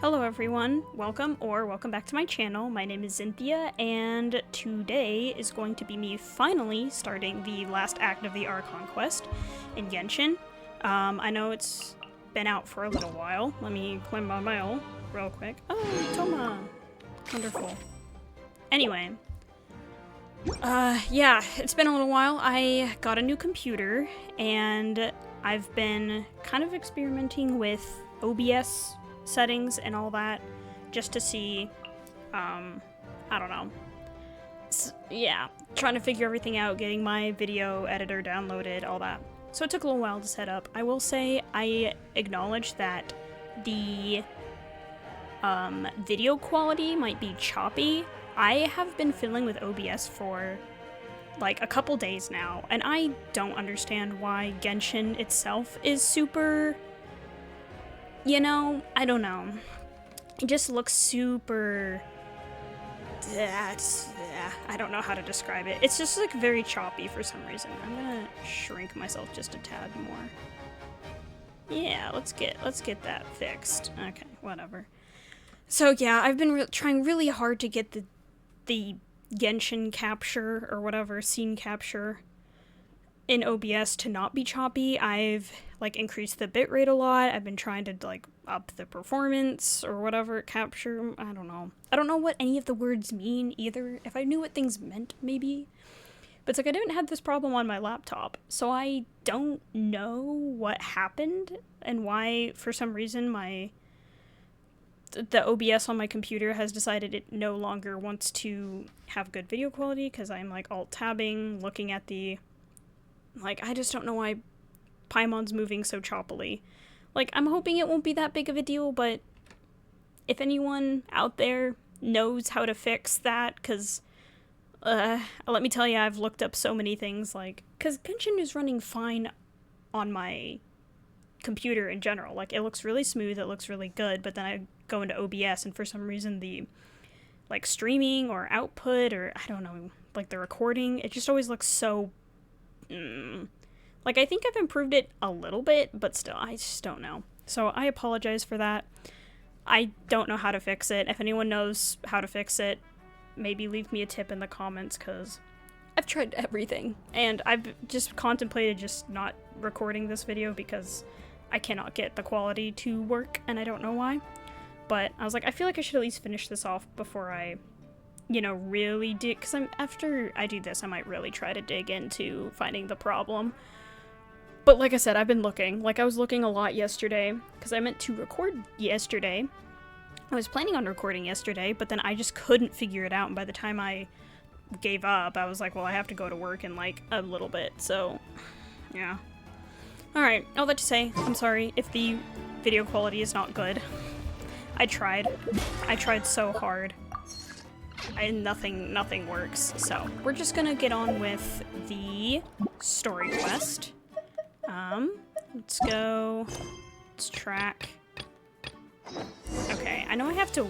Hello everyone, welcome back to my channel. My name is Xynthia, and today is going to be me finally starting the last act of the Archon quest in Genshin. I know it's been out for a little while. Let me climb my mail real quick. Oh, Toma! Wonderful. Anyway. Yeah, it's been a little while. I got a new computer, and I've been kind of experimenting with OBS settings and all that, just to see, I don't know. Yeah, trying to figure everything out, getting my video editor downloaded, all that. So it took a little while to set up. I will say, I acknowledge that the, video quality might be choppy. I have been fiddling with OBS for, like, a couple days now, and I don't understand why Genshin itself is super... You know, I don't know. It just looks super... I don't know how to describe it. It's just, like, very choppy for some reason. I'm gonna shrink myself just a tad more. Yeah, let's get that fixed. Okay, whatever. So, yeah, I've been trying really hard to get the Genshin capture, or whatever, scene capture in OBS to not be choppy. I've, like, increased the bitrate a lot. I've been trying to, like, up the performance or whatever, capture. I don't know. I don't know what any of the words mean either. If I knew what things meant, maybe. But it's like I didn't have this problem on my laptop, so I don't know what happened and why, for some reason, the OBS on my computer has decided it no longer wants to have good video quality, because I'm, like, alt-tabbing, looking at the... Like, I just don't know why Paimon's moving so choppily. Like, I'm hoping it won't be that big of a deal, but if anyone out there knows how to fix that, because, let me tell you, I've looked up so many things, like, because Genshin is running fine on my computer in general. Like, it looks really smooth, it looks really good, but then I go into OBS, and for some reason the, like, streaming or output, or, I don't know, like, the recording, it just always looks so... Like, I think I've improved it a little bit, but still, I just don't know. So I apologize for that. I don't know how to fix it. If anyone knows how to fix it, maybe leave me a tip in the comments, because I've tried everything. And I've just contemplated just not recording this video because I cannot get the quality to work, and I don't know why. But I was like, I feel like I should at least finish this off before I... you know, really dig, because after I do this, I might really try to dig into finding the problem. But like I said, I've been looking. Like, I was looking a lot yesterday, because I meant to record yesterday. I was planning on recording yesterday, but then I just couldn't figure it out, and by the time I gave up, I was like, well, I have to go to work in, like, a little bit, so, yeah. Alright, all that to say, I'm sorry if the video quality is not good. I tried so hard. And nothing works, so we're just gonna get on with the story quest. Let's go. Let's track. Okay, I know I have to...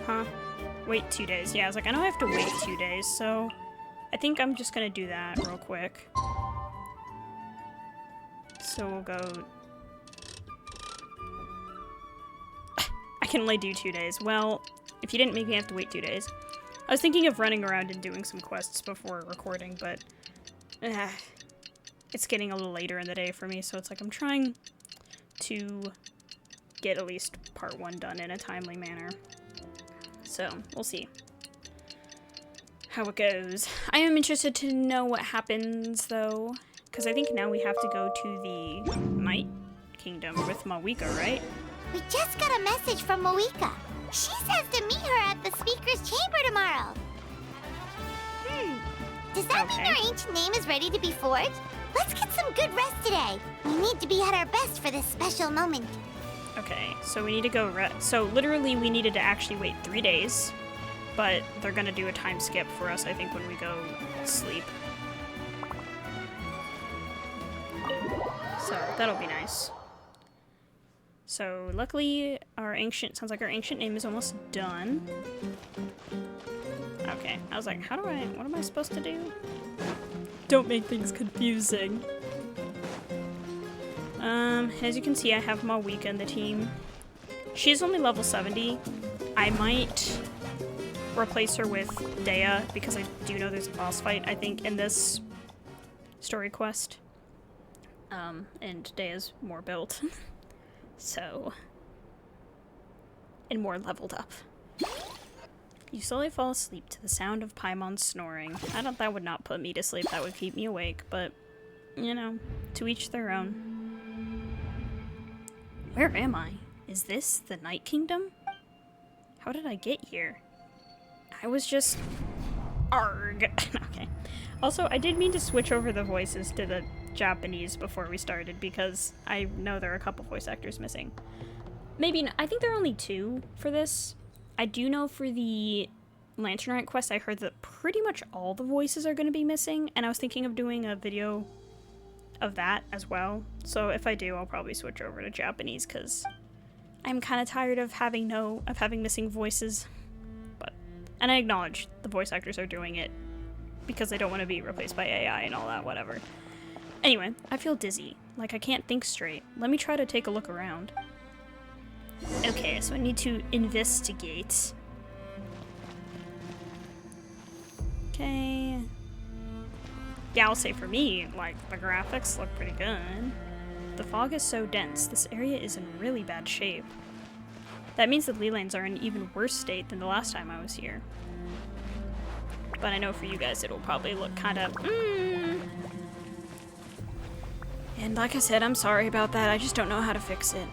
Huh? Wait 2 days. Yeah, I was like, I know I have to wait 2 days, so I think I'm just gonna do that real quick. So we'll go... I can only do 2 days. Well, if you didn't make me have to wait 2 days. I was thinking of running around and doing some quests before recording, but it's getting a little later in the day for me, so it's like I'm trying to get at least part 1 done in a timely manner. So, we'll see how it goes. I am interested to know what happens, though, because I think now we have to go to the Night Kingdom with Mawika, right? We just got a message from Mawika. She says to meet her at the Speaker's Chamber tomorrow. Does that mean our ancient name is ready to be forged? Let's get some good rest today. We need to be at our best for this special moment. Okay, so we need to go so literally we needed to actually wait 3 days, but they're gonna do a time skip for us, I think, when we go sleep. So that'll be nice. So, luckily, sounds like our ancient name is almost done. Okay, I was like, what am I supposed to do? Don't make things confusing. As you can see, I have Malwika in the team. She's only level 70. I might replace her with Dea because I do know there's a boss fight, I think, in this story quest. And Dea's more built. So... and more leveled up. You slowly fall asleep to the sound of Paimon snoring. I thought that would not put me to sleep, that would keep me awake, but, you know, to each their own. Where am I? Is this the Night Kingdom? How did I get here? I was just... Arg! Okay. Also, I did mean to switch over the voices to the Japanese before we started, because I know there are a couple voice actors missing. Maybe, I think there are only 2 for this. I do know for the Lantern Knight quest, I heard that pretty much all the voices are going to be missing, and I was thinking of doing a video of that as well. So if I do, I'll probably switch over to Japanese, because I'm kind of tired of having missing voices. And I acknowledge the voice actors are doing it because they don't want to be replaced by AI and all that, whatever. Anyway, I feel dizzy, like I can't think straight. Let me try to take a look around. Okay, so I need to investigate. Okay. Yeah, I'll say for me, like, the graphics look pretty good. The fog is so dense, this area is in really bad shape. That means the ley lines are in an even worse state than the last time I was here. But I know for you guys it'll probably look kind of, And like I said, I'm sorry about that, I just don't know how to fix it.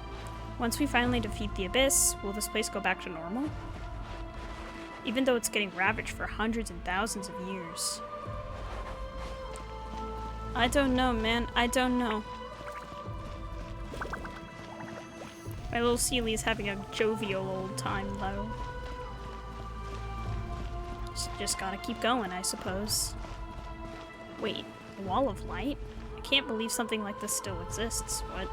Once we finally defeat the Abyss, will this place go back to normal? Even though it's getting ravaged for hundreds and thousands of years. I don't know, man. I don't know. My little Seely's having a jovial old time, though. Just gotta keep going, I suppose. Wait, a wall of light? I can't believe something like this still exists. What?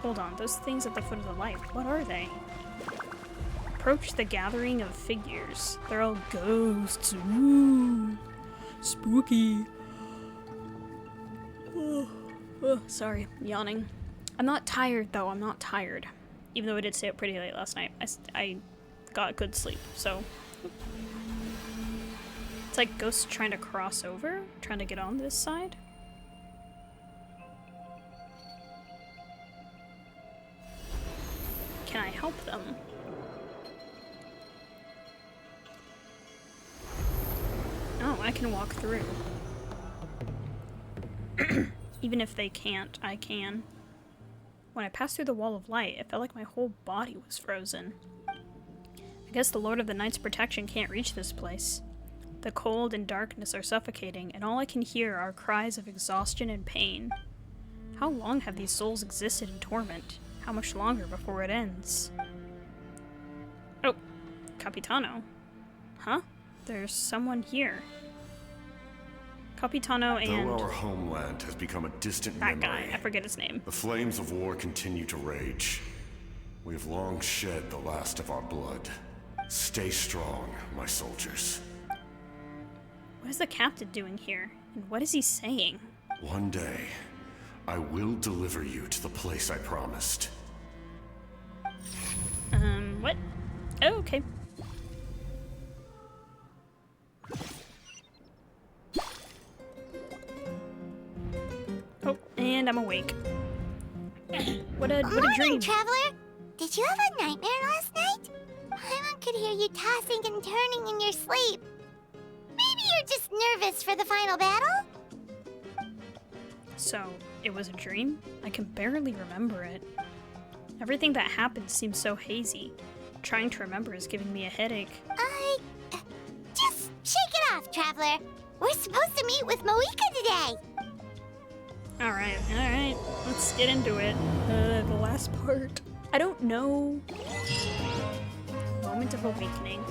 Hold on, those things at the foot of the light, what are they? Approach the gathering of figures. They're all ghosts. Ooh, spooky. Oh, sorry, yawning. I'm not tired, though. I'm not tired. Even though I did stay up pretty late last night. I got good sleep, so... It's like ghosts trying to cross over? Trying to get on this side? Can I help them? Oh, I can walk through. Even if they can't, I can. When I passed through the wall of light, it felt like my whole body was frozen. I guess the Lord of the Night's protection can't reach this place. The cold and darkness are suffocating, and all I can hear are cries of exhaustion and pain. How long have these souls existed in torment? How much longer before it ends? Oh, Capitano. Huh? There's someone here. Capitano and... Though our homeland has become a distant that memory, guy, I forget his name. the flames of war continue to rage. We have long shed the last of our blood. Stay strong, my soldiers. What is the captain doing here? And what is he saying? One day, I will deliver you to the place I promised. What? Oh, okay. Oh, and I'm awake. What a dream. Traveler! Did you have a nightmare last night? Paimon could hear you tossing and turning in your sleep. Maybe you're just nervous for the final battle? So, it was a dream? I can barely remember it. Everything that happened seems so hazy. Trying to remember is giving me a headache. Just shake it off, Traveler. We're supposed to meet with Moika today. Alright. Let's get into it. The last part. I don't know. Moment of Awakening.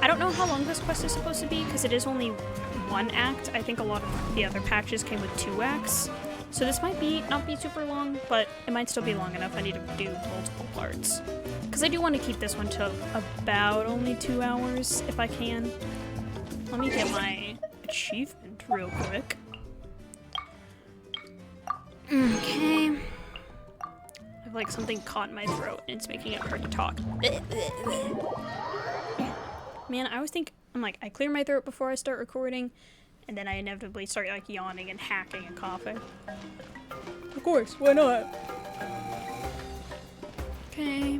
I don't know how long this quest is supposed to be, because it is only 1 act. I think a lot of the other patches came with 2 acts. So this might not be super long, but it might still be long enough. I need to do multiple parts. Because I do want to keep this one to about only 2 hours, if I can. Let me get my achievement real quick. like something caught in my throat and it's making it hard to talk. Man, I always think, I'm like, I clear my throat before I start recording, and then I inevitably start like yawning and hacking and coughing. Of course, why not? Okay.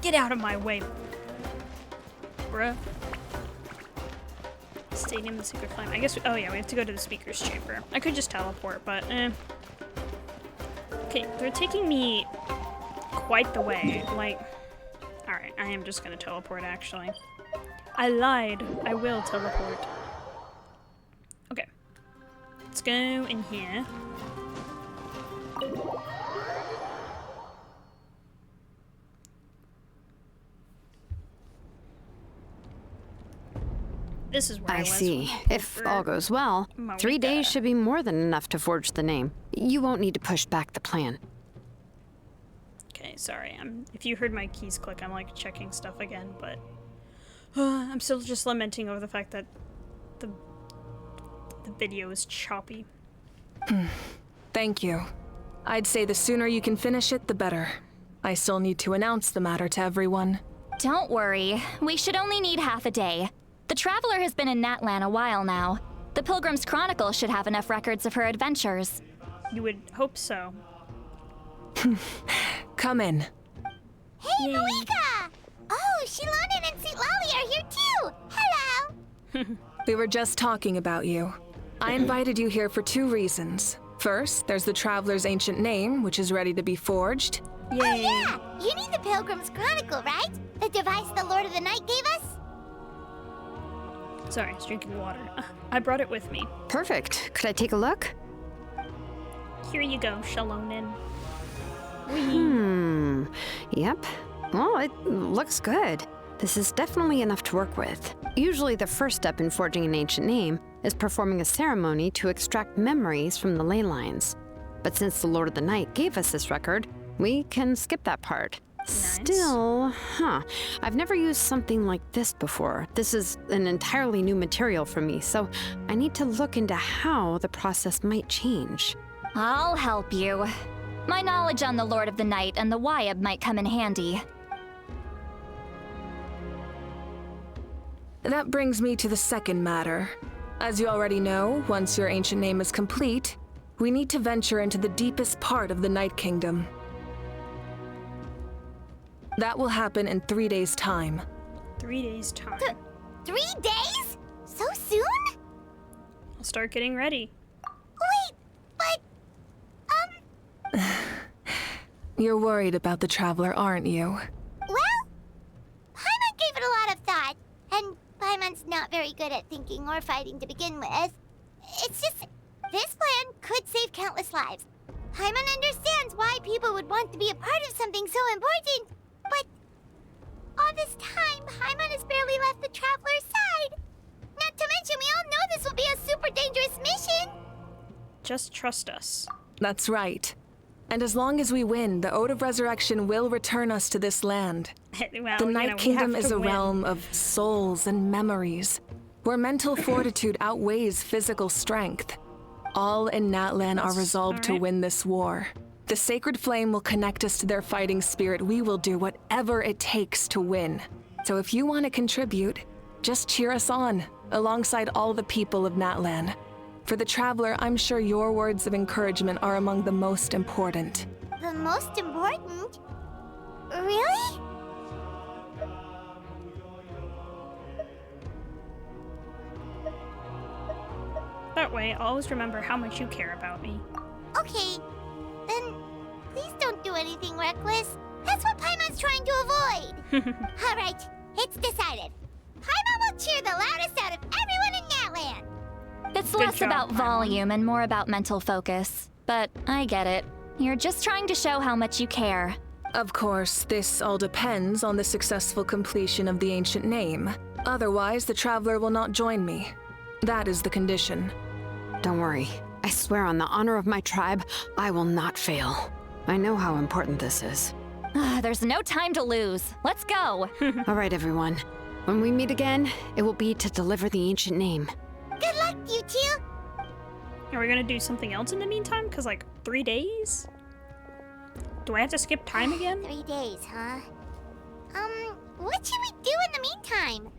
Get out of my way, bruh. Stadium, the secret flame. I guess, oh yeah, we have to go to the speaker's chamber. I could just teleport, but Okay, they're taking me quite the way. Like, alright, I am just gonna teleport actually. I lied. I will teleport. Okay. Let's go in here. This is where I was. I see. If all goes well, 3 days should be more than enough to forge the name. You won't need to push back the plan. Okay, sorry. If you heard my keys click, I'm like checking stuff again, but I'm still just lamenting over the fact that the video is choppy. Thank you. I'd say the sooner you can finish it, the better. I still need to announce the matter to everyone. Don't worry. We should only need half a day. The Traveler has been in Natlan a while now. The Pilgrim's Chronicle should have enough records of her adventures. You would hope so. Come in. Hey, Malika! Oh, Shilonen and St. Lolly are here too! Hello! We were just talking about you. I invited you here for 2 reasons. First, there's the Traveler's ancient name, which is ready to be forged. Yay. Oh yeah! You need the Pilgrim's Chronicle, right? The device the Lord of the Night gave us? Sorry, I was drinking water. I brought it with me. Perfect. Could I take a look? Here you go, Shilonen. Yep. Well, it looks good. This is definitely enough to work with. Usually the first step in forging an ancient name is performing a ceremony to extract memories from the ley lines. But since the Lord of the Night gave us this record, we can skip that part. Nice. Still, I've never used something like this before. This is an entirely new material for me, so I need to look into how the process might change. I'll help you. My knowledge on the Lord of the Night and the Wyab might come in handy. That brings me to the second matter. As you already know, once your ancient name is complete, we need to venture into the deepest part of the Night Kingdom. That will happen in 3 days' time. 3 days' time. 3 days? So soon? I'll start getting ready. Wait, but... You're worried about the Traveler, aren't you? Well, Paimon gave it a lot of thought, and Paimon's not very good at thinking or fighting to begin with. It's just, this plan could save countless lives. Paimon understands why people would want to be a part of something so important, but all this time, Paimon has barely left the Traveler's side. Not to mention, we all know this will be a super dangerous mission. Just trust us. That's right. And as long as we win, the Ode of Resurrection will return us to this land. Well, The Night Kingdom is a win. realm of souls and memories, where mental fortitude outweighs physical strength. All in Natlan are resolved to alright. win this war. The sacred flame will connect us to their fighting spirit. We will do whatever it takes to win. So if you want to contribute, just cheer us on, alongside all the people of Natlan. For the Traveler, I'm sure your words of encouragement are among the most important. The most important? Really? That way, I'll always remember how much you care about me. Okay, then please don't do anything reckless. That's what Paimon's trying to avoid. All right, it's decided. Paimon will cheer the loudest out of everyone in Natlan. It's Good less job, about Paimon. volume and more about mental focus. But I get it. You're just trying to show how much you care. Of course, this all depends on the successful completion of the ancient name. Otherwise, the Traveler will not join me. That is the condition. Don't worry. I swear on the honor of my tribe, I will not fail. I know how important this is. There's no time to lose. Let's go. All right, everyone. When we meet again, it will be to deliver the ancient name. Good luck, you You too? Are we gonna do something else in the meantime? Because, like, 3 days? Do I have to skip time again? 3 days, huh? What should we do in the meantime?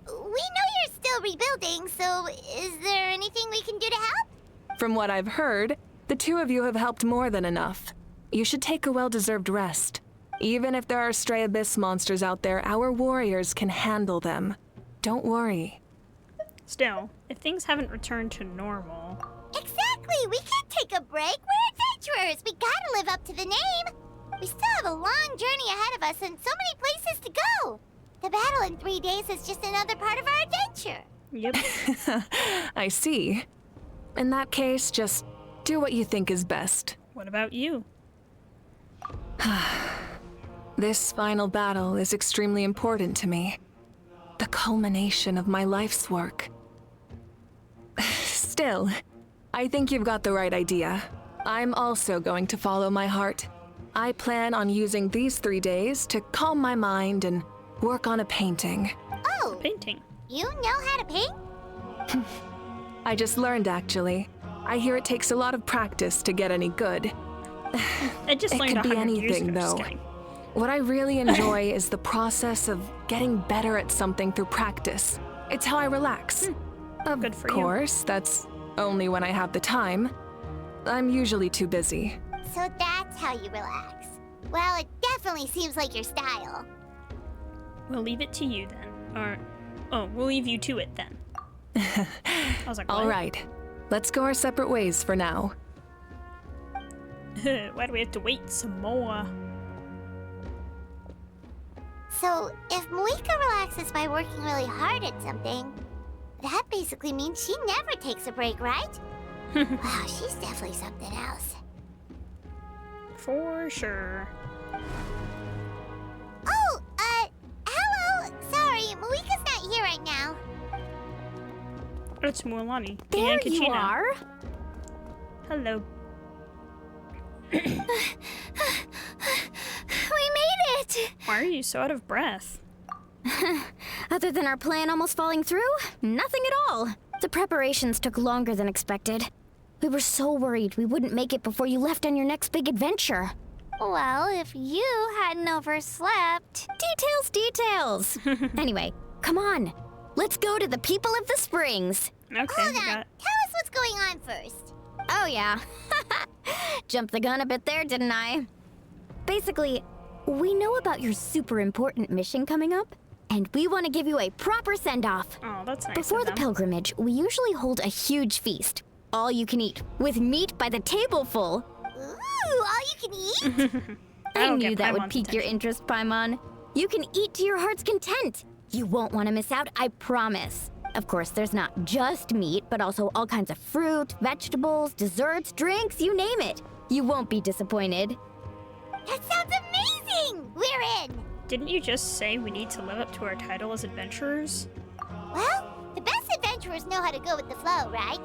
We know you're still rebuilding, so is there anything we can do to help? From what I've heard, the two of you have helped more than enough. You should take a well-deserved rest. Even if there are stray abyss monsters out there, our warriors can handle them. Don't worry. Still, if things haven't returned to normal... Exactly! We can't take a break! We're adventurers! We gotta live up to the name! We still have a long journey ahead of us and so many places to go! The battle in 3 days is just another part of our adventure! Yep. I see. In that case, just do what you think is best. What about you? This final battle is extremely important to me. The culmination of my life's work. Still, I think you've got the right idea. I'm also going to follow my heart. I plan on using these 3 days to calm my mind and work on a painting. Oh! Painting. You know how to paint? I just learned, actually. I hear it takes a lot of practice to get any good. I just It learned could be 100 years anything, ago. Just though. kidding. What I really enjoy is the process of getting better at something through practice. It's how I relax. Good for Of you. course, that's only when I have the time. I'm usually too busy. So that's how you relax. Well, it definitely seems like your style. We'll leave it to you then. Or, oh, we'll leave you to it then. I was like, All what? right, let's go our separate ways for now. Why do we have to wait some more? So, if Moika relaxes by working really hard at something, that basically means she never takes a break, right? Wow, she's definitely something else. For sure. Oh, hello! Sorry, Moika's not here right now. It's Mualani. There and you Kachina. are. Hello. We made it! Why are you so out of breath? Other than our plan almost falling through, nothing at all. The preparations took longer than expected. We were so worried we wouldn't make it before you left on your next big adventure. Well, if you hadn't overslept... Details! Anyway, come on. Let's go to the People of the Springs. Okay, Hold we on, got... tell us what's going on first. Oh, yeah. Jumped the gun a bit there, didn't I? Basically, we know about your super important mission coming up, and we want to give you a proper send-off. Oh, that's nice Before of the them. pilgrimage, we usually hold a huge feast. All you can eat, with meat by the tableful. Ooh, all you can eat? I That'll knew get that would Paimon's pique your attention. interest, Paimon. You can eat to your heart's content. You won't want to miss out, I promise. Of course, there's not just meat, but also all kinds of fruit, vegetables, desserts, drinks, you name it. You won't be disappointed. That sounds amazing! We're in! Didn't you just say we need to live up to our title as adventurers? Well, the best adventurers know how to go with the flow, right?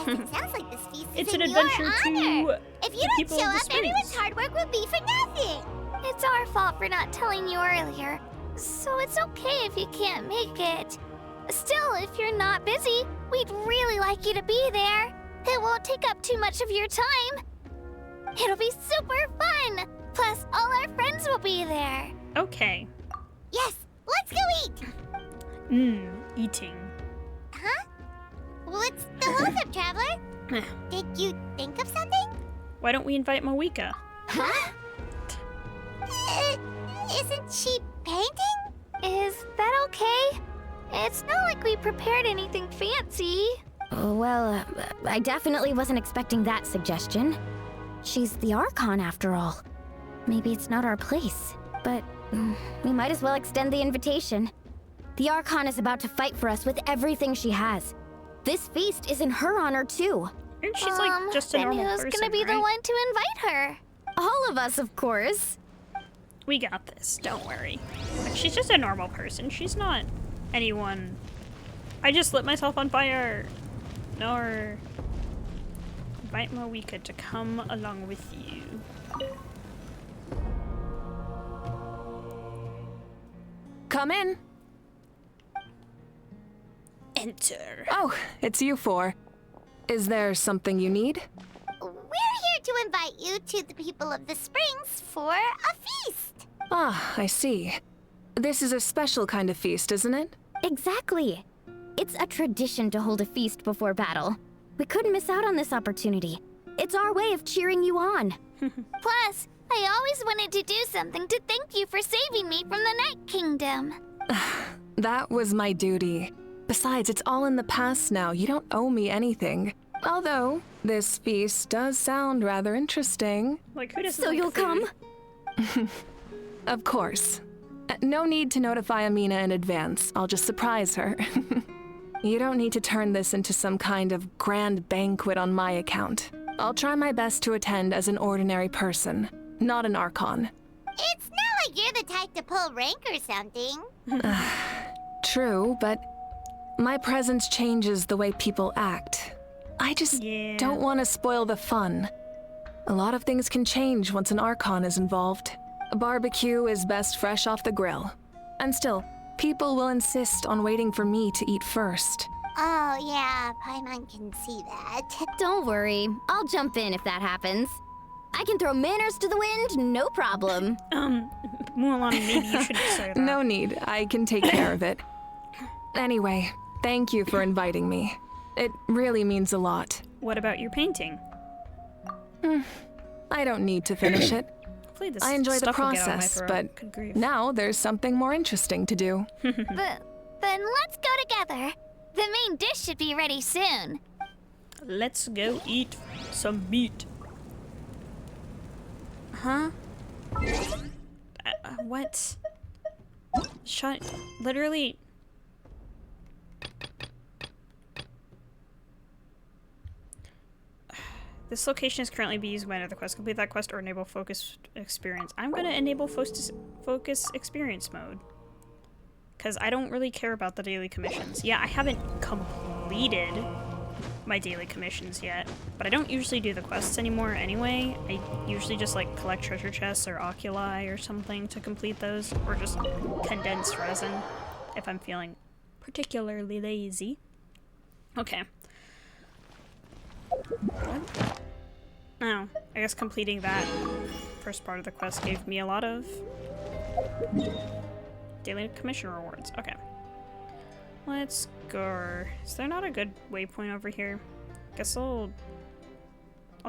It sounds like this feast is It's in an your adventure honor. to If you the don't people show of the up, everyone's Springs. hard work will be for nothing. It's our fault for not telling you earlier. So it's okay if you can't make it. Still, if you're not busy, we'd really like you to be there. It won't take up too much of your time. It'll be super fun. Plus, all our friends will be there. Okay. Yes, let's go eat. Eating. Huh? What's the holdup, Traveler? Did you think of something? Why don't we invite Moika? Huh? Isn't she painting? Is that okay? It's not like we prepared anything fancy. Well, I definitely wasn't expecting that suggestion. She's the Archon, after all. Maybe it's not our place, but we might as well extend the invitation. The Archon is about to fight for us with everything she has. This feast is in her honor, too. And she's like just a then normal who's person, gonna be the right? one to invite her? All of us, of course. We got this, don't worry. Like, she's just a normal person. She's not anyone... I just lit myself on fire! Nor... Invite Moika to come along with you. Come in. Enter. Oh, it's you four. Is there something you need? We're here to invite you to the people of the Springs for a feast. Ah, I see. This is a special kind of feast, isn't it? Exactly. It's a tradition to hold a feast before battle. We couldn't miss out on this opportunity. It's our way of cheering you on. Plus, I always wanted to do something to thank you for saving me from the Night Kingdom. That was my duty. Besides, it's all in the past now. You don't owe me anything. Although, this feast does sound rather interesting. Like, who doesn't So like you'll food? come? Of course. No need to notify Amina in advance. I'll just surprise her. You don't need to turn this into some kind of grand banquet on my account. I'll try my best to attend as an ordinary person, not an Archon. It's not like you're the type to pull rank or something. True, but my presence changes the way people act. I just don't want to spoil the fun. A lot of things can change once an Archon is involved. A barbecue is best fresh off the grill. And still, people will insist on waiting for me to eat first. Oh, yeah, Paimon can see that. Don't worry. I'll jump in if that happens. I can throw manners to the wind, no problem. Mulan, maybe you shouldn't say that. No need. I can take care of it. Anyway, thank you for inviting me. It really means a lot. What about your painting? I don't need to finish it. Hopefully this I enjoy the stuff will get out of my process, throat. but Good grief. now there's something more interesting to do. Then let's go together. The main dish should be ready soon. Let's go eat some meat. Huh? What? Shut. Literally. This location is currently being used by another quest. Complete that quest or enable focus experience. I'm gonna enable focus experience mode. Because I don't really care about the daily commissions. Yeah, I haven't completed my daily commissions yet, but I don't usually do the quests anymore anyway. I usually just like collect treasure chests or oculi or something to complete those, or just condensed resin if I'm feeling particularly lazy. Okay. What? Oh, I guess completing that first part of the quest gave me a lot of daily commission rewards. Okay. Let's go. Is there not a good waypoint over here? Guess I'll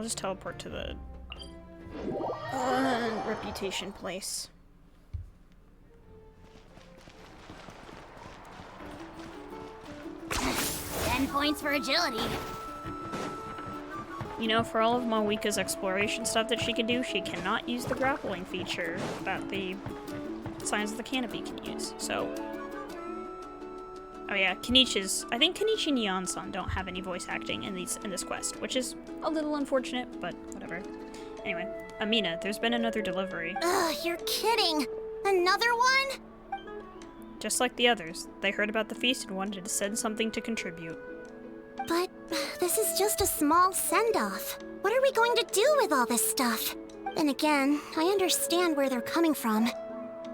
just teleport to the reputation place. $10 points for agility. You know, for all of Malwika's exploration stuff that she can do, she cannot use the grappling feature that the Signs of the Canopy can use. So, oh yeah, Kenichi's. I think Kenichi and Neon-san don't have any voice acting in this quest, which is a little unfortunate, but whatever. Anyway, Amina, there's been another delivery. Ugh, you're kidding. Another one? Just like the others, they heard about the feast and wanted to send something to contribute. But this is just a small send-off. What are we going to do with all this stuff? And again, I understand where they're coming from.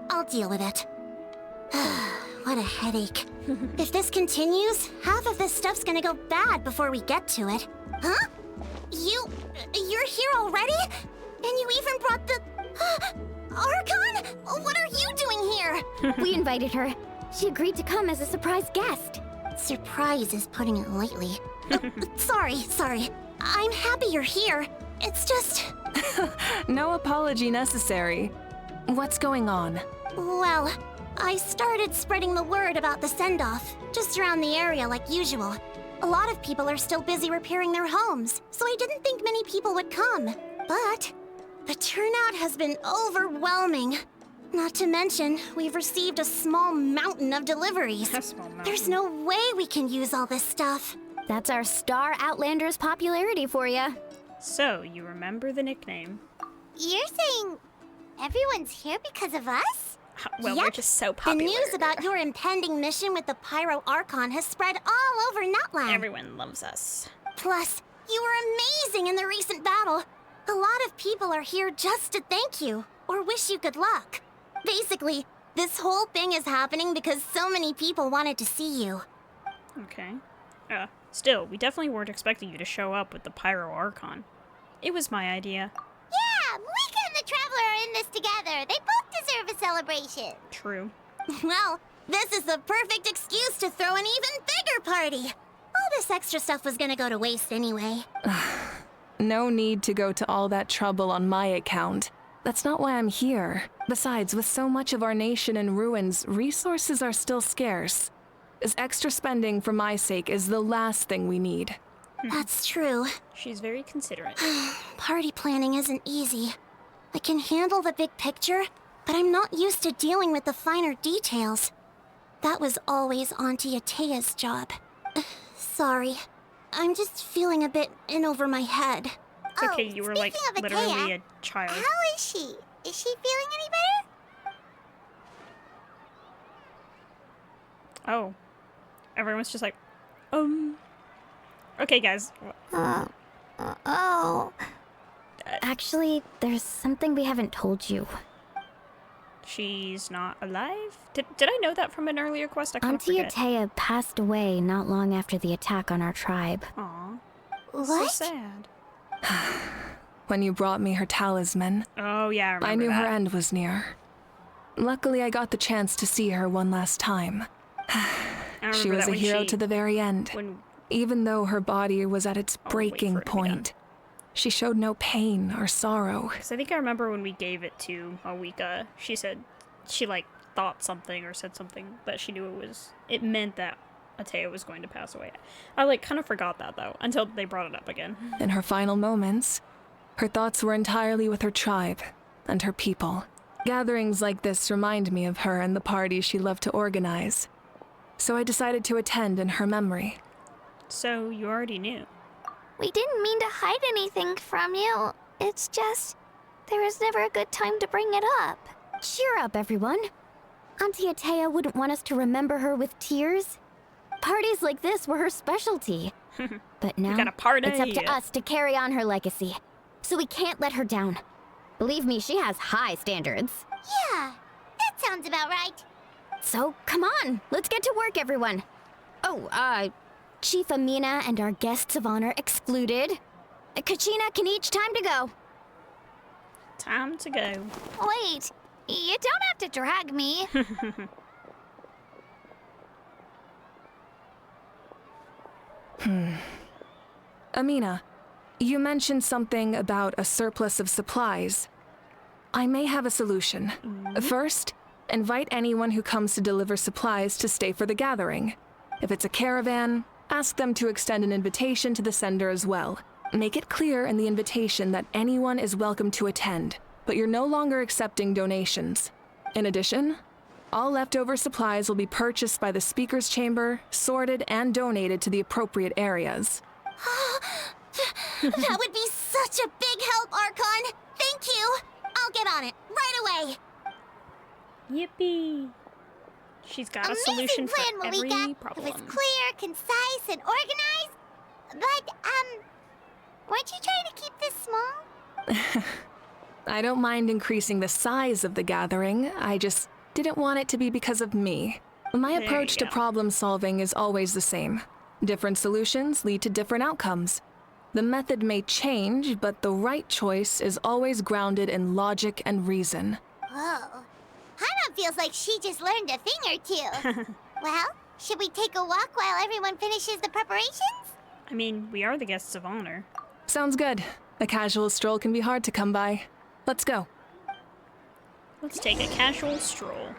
I'll deal with it. What a headache. If this continues, half of this stuff's gonna go bad before we get to it. Huh? You're here already? And you even brought the... Archon? What are you doing here? We invited her. She agreed to come as a surprise guest. Surprise is putting it lightly. Sorry. I'm happy you're here. It's just... No apology necessary. What's going on? Well, I started spreading the word about the send-off, just around the area like usual. A lot of people are still busy repairing their homes, so I didn't think many people would come. But the turnout has been overwhelming. Not to mention, we've received a small mountain of deliveries. A small mountain. There's no way we can use all this stuff. That's our Star Outlander's popularity for you. So, you remember the nickname. You're saying everyone's here because of us? Well, Yep. we're just so The popular. news about your impending mission with the Pyro Archon has spread all over Nutland. Everyone loves us. Plus, you were amazing in the recent battle. A lot of people are here just to thank you, or wish you good luck. Basically, this whole thing is happening because so many people wanted to see you. Okay. Still, we definitely weren't expecting you to show up with the Pyro Archon. It was my idea. Yeah, Malika and the Traveler are in this together. They both deserve a celebration. True. Well, this is the perfect excuse to throw an even bigger party. All this extra stuff was gonna go to waste anyway. No need to go to all that trouble on my account. That's not why I'm here. Besides, with so much of our nation in ruins, resources are still scarce. This extra spending for my sake is the last thing we need. That's true. She's very considerate. Party planning isn't easy. I can handle the big picture, but I'm not used to dealing with the finer details. That was always Auntie Atea's job. Sorry. I'm just feeling a bit in over my head. It's okay, you were like speaking of literally Atea, a child. How is she? Is she feeling any better? Oh. Everyone's just like, Okay, guys. Oh. Actually, there's something we haven't told you. She's not alive? Did I know that from an earlier quest? I kind of Auntie forget. Atea passed away not long after the attack on our tribe. Aw. So What? sad. When you brought me her talisman, Oh, yeah, I remember I knew that. her end was near. Luckily, I got the chance to see her one last time. I remember She was that a when hero to the very end. When, Even though her body was at its I'll wait breaking for it to be done. point, she showed no pain or sorrow. because I think I remember when we gave it to Awika, she said, she like thought something or said something that she knew it meant that Atea was going to pass away. I like kind of forgot that though, until they brought it up again. In her final moments, her thoughts were entirely with her tribe and her people. Gatherings like this remind me of her and the parties she loved to organize. So I decided to attend in her memory. So you already knew. We didn't mean to hide anything from you. It's just, there was never a good time to bring it up. Cheer up, everyone. Auntie Atea wouldn't want us to remember her with tears. Parties like this were her specialty. But now, got a party. it's up to us to carry on her legacy. So we can't let her down. Believe me, she has high standards. Yeah, that sounds about right. So, come on, let's get to work, everyone. Oh, Chief Amina and our guests of honor excluded. Kachina can each time to go. Time to go. Wait, you don't have to drag me. Amina, you mentioned something about a surplus of supplies. I may have a solution. First, invite anyone who comes to deliver supplies to stay for the gathering. If it's a caravan, ask them to extend an invitation to the sender as well. Make it clear in the invitation that anyone is welcome to attend, but you're no longer accepting donations. In addition, all leftover supplies will be purchased by the speaker's chamber, sorted, and donated to the appropriate areas. That would be such a big help, Archon! Thank you! I'll get on it, right away! Yippee! She's got a Amazing solution plan, for Malika. every It problem. was clear, concise, and organized. But, weren't you trying to keep this small? I don't mind increasing the size of the gathering, I just didn't want it to be because of me. My There approach you to go. problem solving is always the same. Different solutions lead to different outcomes. The method may change, but the right choice is always grounded in logic and reason. Whoa. Hana feels like she just learned a thing or two. Well, should we take a walk while everyone finishes the preparations? I mean, we are the guests of honor. Sounds good. A casual stroll can be hard to come by. Let's go. Let's take a casual stroll.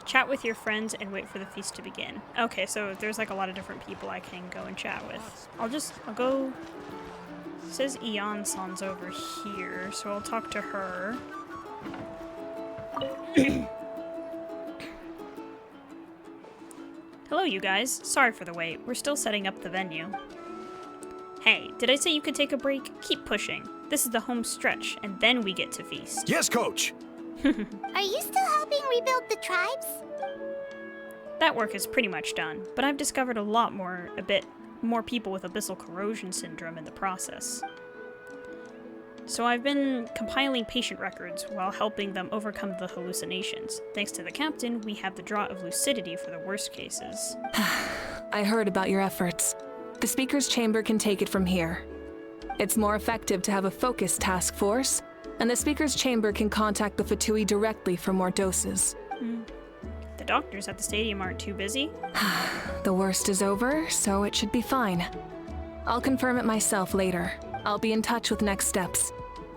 Chat with your friends and wait for the feast to begin. Okay, so there's like a lot of different people I can go and chat with. I'll go... It says Eon-san's over here, so I'll talk to her. Hello, you guys. Sorry for the wait. We're still setting up the venue. Hey, did I say you could take a break? Keep pushing. This is the home stretch, and then we get to feast. Yes, Coach! Are you still helping rebuild the tribes? That work is pretty much done, but I've discovered a bit more people with abyssal corrosion syndrome in the process. So I've been compiling patient records while helping them overcome the hallucinations. Thanks to the captain, we have the draught of lucidity for the worst cases. I heard about your efforts. The Speaker's Chamber can take it from here. It's more effective to have a focused task force, and the Speaker's Chamber can contact the Fatui directly for more doses. The doctors at the stadium aren't too busy. The worst is over, so it should be fine. I'll confirm it myself later. I'll be in touch with next steps.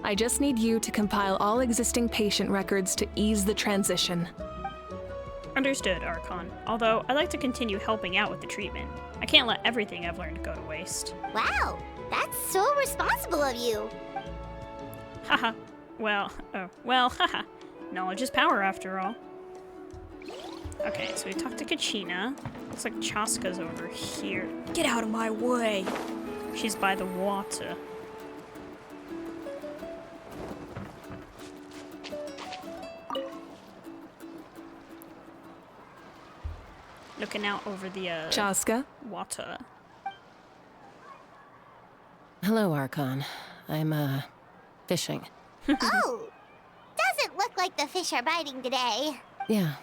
I just need you to compile all existing patient records to ease the transition. Understood, Archon. Although, I'd like to continue helping out with the treatment. I can't let everything I've learned go to waste. Wow, that's so responsible of you. Haha. Haha. Knowledge is power after all. Okay, so we talked to Kachina. Looks like Chaska's over here. Get out of my way! She's by the water. Looking out over the, Chaska? water. Hello, Archon. I'm, fishing. Oh, doesn't look like the fish are biting today. Yeah,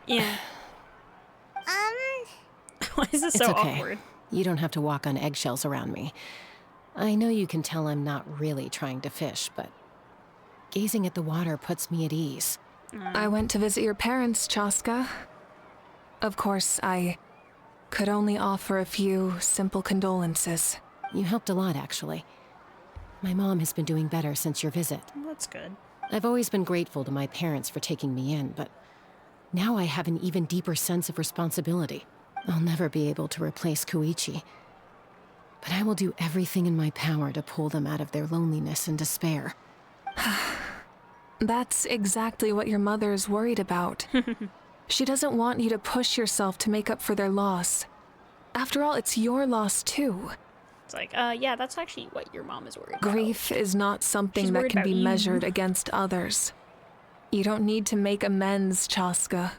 Yeah. Why is this it's so okay. awkward? You don't have to walk on eggshells around me. I know you can tell I'm not really trying to fish, but gazing at the water puts me at ease. I went to visit your parents, Chaska. Of course, I could only offer a few simple condolences. You helped a lot, actually. My mom has been doing better since your visit. Well, that's good. I've always been grateful to my parents for taking me in, but now I have an even deeper sense of responsibility. I'll never be able to replace Koichi, but I will do everything in my power to pull them out of their loneliness and despair. That's exactly what your mother is worried about. She doesn't want you to push yourself to make up for their loss. After all, it's your loss too. It's like, yeah, that's actually what your mom is worried about. Grief is not something She's that worried can about be you. measured against others. You don't need to make amends, Chaska.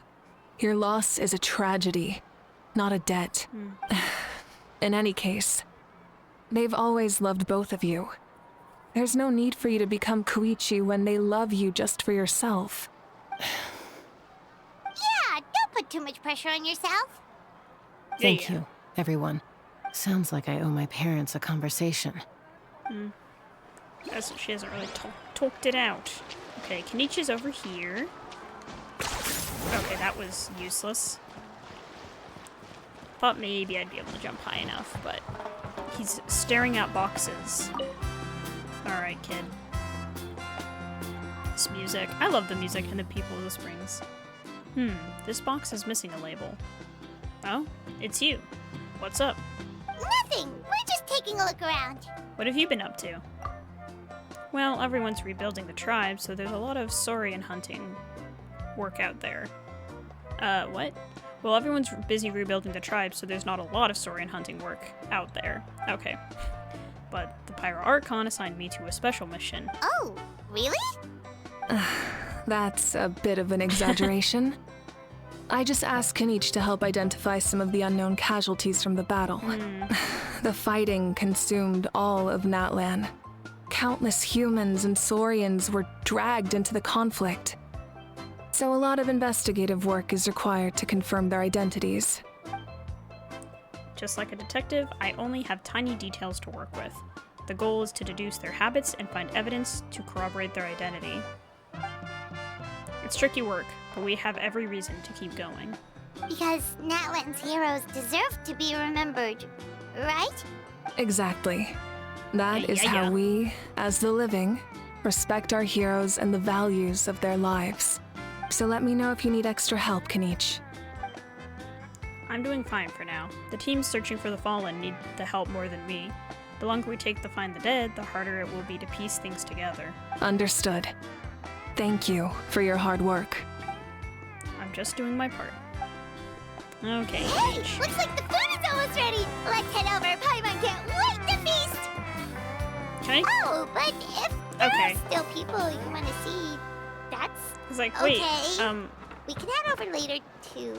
Your loss is a tragedy, not a debt. In any case, they've always loved both of you. There's no need for you to become Koichi when they love you just for yourself. Yeah, don't put too much pressure on yourself. Thank you, everyone. Sounds like I owe my parents a conversation. She hasn't really talked it out. Okay, Kenichi's over here. Okay, that was useless. Thought maybe I'd be able to jump high enough, but he's staring at boxes. Alright, kid. This music. I love the music and the people of the springs. This box is missing a label. Oh, it's you. What's up? Nothing. We're just taking a look around. What have you been up to? Well, everyone's rebuilding the tribe, so there's a lot of saurian hunting work out there. What? Well, everyone's busy rebuilding the tribe, so there's not a lot of saurian hunting work out there. Okay. But the Pyro Archon assigned me to a special mission. Oh, really? That's a bit of an exaggeration. I just asked Kenichi to help identify some of the unknown casualties from the battle. The fighting consumed all of Natlan. Countless humans and saurians were dragged into the conflict. So a lot of investigative work is required to confirm their identities. Just like a detective, I only have tiny details to work with. The goal is to deduce their habits and find evidence to corroborate their identity. It's tricky work, but we have every reason to keep going. Because Natlan's heroes deserve to be remembered, right? Exactly. That is how we, as the living, respect our heroes and the values of their lives. So let me know if you need extra help, Kenichi. I'm doing fine for now. The teams searching for the fallen need the help more than me. The longer we take to find the dead, the harder it will be to piece things together. Understood. Thank you for your hard work. I'm just doing my part. Okay, Hey, H. looks like the food is almost ready. Let's head over. Paimon can't wait to feast. Can I? Oh, but if there Okay. are still people you want to see, that's It's like, wait, okay. We can head over later too.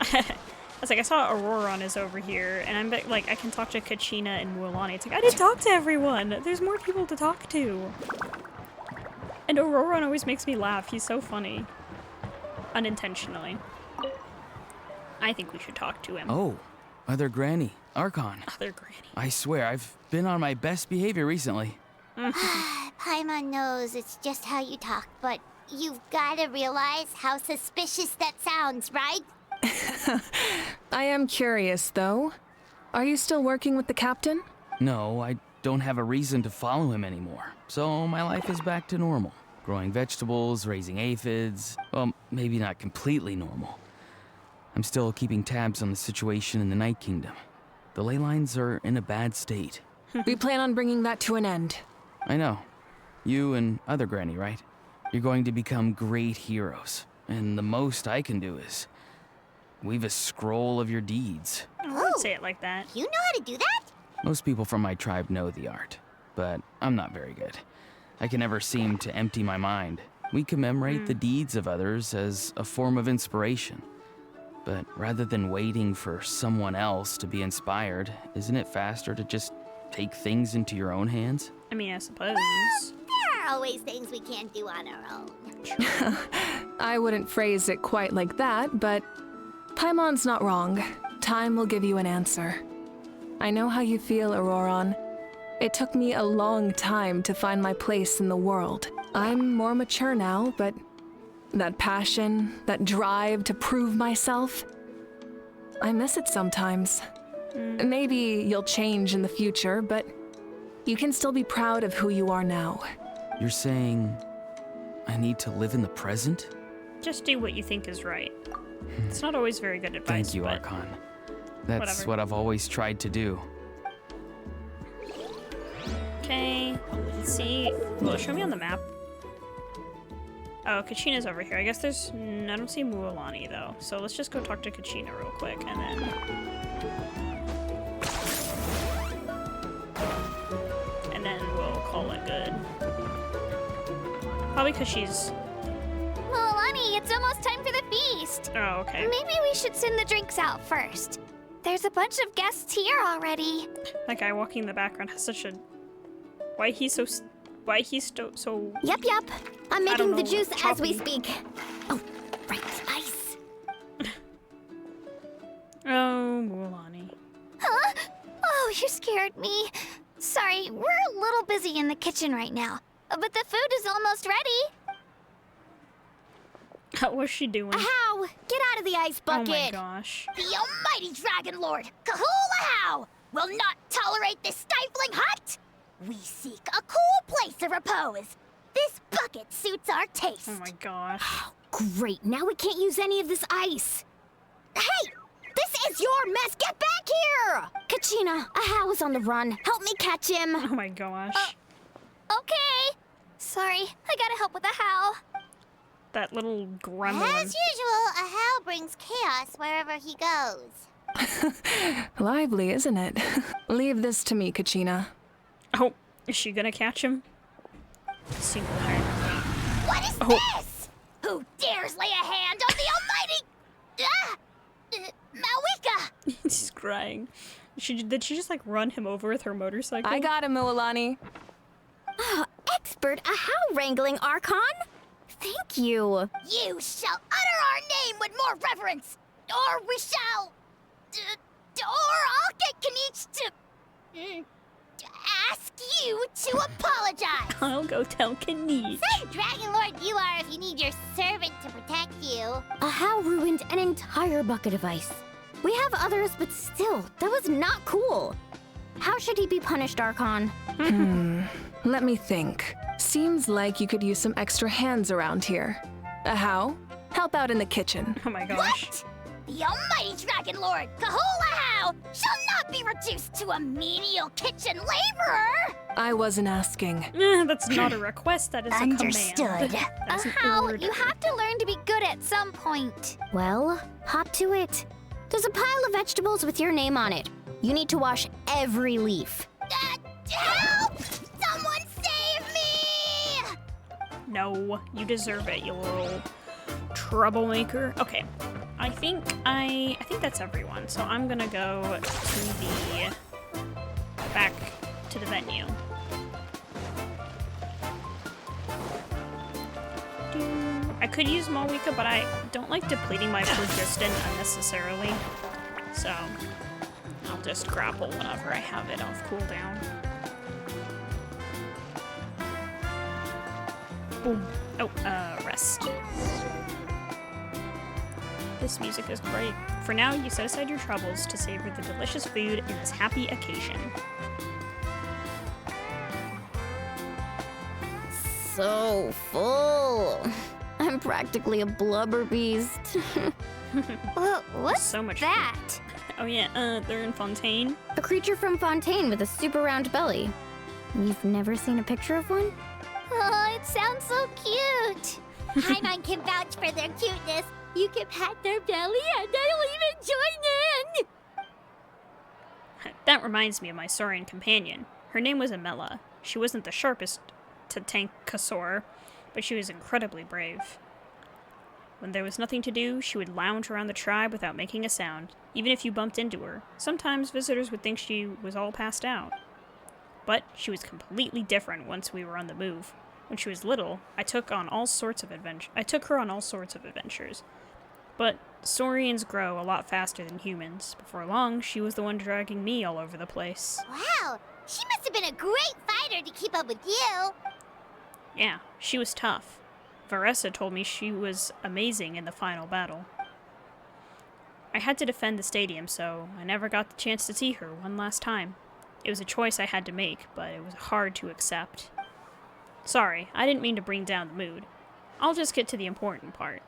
I was like, I saw Auroron is over here, and I'm like, I can talk to Kachina and Mualani. It's like, I didn't talk to everyone. There's more people to talk to. And Auroron always makes me laugh. He's so funny. Unintentionally. I think we should talk to him. Oh, Other Granny, Archon. Other Granny. I swear, I've been on my best behavior recently. Paimon knows it's just how you talk, but you've gotta realize how suspicious that sounds, right? I am curious, though. Are you still working with the captain? No, I don't have a reason to follow him anymore. So my life is back to normal. Growing vegetables, raising aphids. Well, maybe not completely normal. I'm still keeping tabs on the situation in the Night Kingdom. The ley lines are in a bad state. We plan on bringing that to an end. I know. You and Other Granny, right? You're going to become great heroes. And the most I can do is weave a scroll of your deeds. I wouldn't say it like that. You know how to do that? Most people from my tribe know the art, but I'm not very good. I can never seem to empty my mind. We commemorate the deeds of others as a form of inspiration. But rather than waiting for someone else to be inspired, isn't it faster to just take things into your own hands? I mean, I suppose. There are always things we can't do on our own. I wouldn't phrase it quite like that, but Paimon's not wrong. Time will give you an answer. I know how you feel, Auroron. It took me a long time to find my place in the world. I'm more mature now, but that passion, that drive to prove myself, I miss it sometimes. Maybe you'll change in the future, but you can still be proud of who you are now. You're saying I need to live in the present? Just do what you think is right. It's not always very good advice. Thank you, but Archon. That's whatever. what I've always tried to do. Okay, let's see. Will it show me on the map? Oh, Kachina's over here. I guess there's... I don't see Mualani, though. So let's just go talk to Kachina real quick, and then... And then we'll call it good. Probably because she's... Mualani, it's almost time for the feast. Oh, okay. Maybe we should send the drinks out first. There's a bunch of guests here already. That guy walking in the background has such a... Why he's so... Yep. I'm I don't making the know, juice as we choppy. speak. Oh, right, ice. Oh, Mualani. Huh? Oh, you scared me. Sorry, we're a little busy in the kitchen right now. But the food is almost ready. What's she doing? How? Get out of the ice bucket. Oh my gosh. The almighty Dragon Lord, Kahula will not tolerate this stifling hut. We seek a cool place of repose. This bucket suits our taste. Oh my gosh. Great, now we can't use any of this ice. Hey, this is your mess. Get back here. Kachina, Ahau is on the run. Help me catch him. Oh my gosh. Okay. Sorry, I gotta help with the how. That little gremlin. As usual, Ahau brings chaos wherever he goes. Lively, isn't it? Leave this to me, Kachina. Oh, is she gonna catch him? Single-handedly. What is this? Who dares lay a hand on the almighty... Malika! He's crying. Did she just like run him over with her motorcycle? I got him, Mualani. Expert Ahau wrangling, Archon. Thank you. You shall utter our name with more reverence, or we shall... or I'll get Kanich to... ask you to apologize. I'll go tell Kanich. Same Dragon Lord you are if you need your servant to protect you. Ahau ruined an entire bucket of ice. We have others, but still, that was not cool. How should he be punished, Archon? Let me think. Seems like you could use some extra hands around here. Ahau, help out in the kitchen. Oh my gosh. What? The almighty Dragon Lord, Kahula shall not be reduced to a menial kitchen laborer. I wasn't asking. That's not a request, that is a command. Understood. That's an How? order. You have to learn to be good at some point. Well, hop to it. There's a pile of vegetables with your name on it. You need to wash every leaf. Help! Someone save me! No, you deserve it, you little troublemaker. Okay, I think that's everyone. So I'm gonna go to back to the venue. I could use Malwika, but I don't like depleting my phlogiston unnecessarily. So I'll just grapple whenever I have it off cooldown. Boom. Oh, rest. This music is great. For now, you set aside your troubles to savor the delicious food in this happy occasion. So full. I'm practically a blubber beast. What's So much that? Oh yeah, they're in Fontaine. A creature from Fontaine with a super round belly. You've never seen a picture of one? Oh, it sounds so cute. Paimon can vouch for their cuteness. You can pat their belly and I'll even join in. That reminds me of my Saurian companion. Her name was Amela. She wasn't the sharpest to tank Kasor, but she was incredibly brave. When there was nothing to do, she would lounge around the tribe without making a sound, even if you bumped into her. Sometimes visitors would think she was all passed out. But she was completely different once we were on the move. When she was little, I took her on all sorts of adventures. But Saurians grow a lot faster than humans. Before long, she was the one dragging me all over the place. Wow, she must have been a great fighter to keep up with you. Yeah, she was tough. Varessa told me she was amazing in the final battle. I had to defend the stadium, so I never got the chance to see her one last time. It was a choice I had to make, but it was hard to accept. Sorry, I didn't mean to bring down the mood. I'll just get to the important part.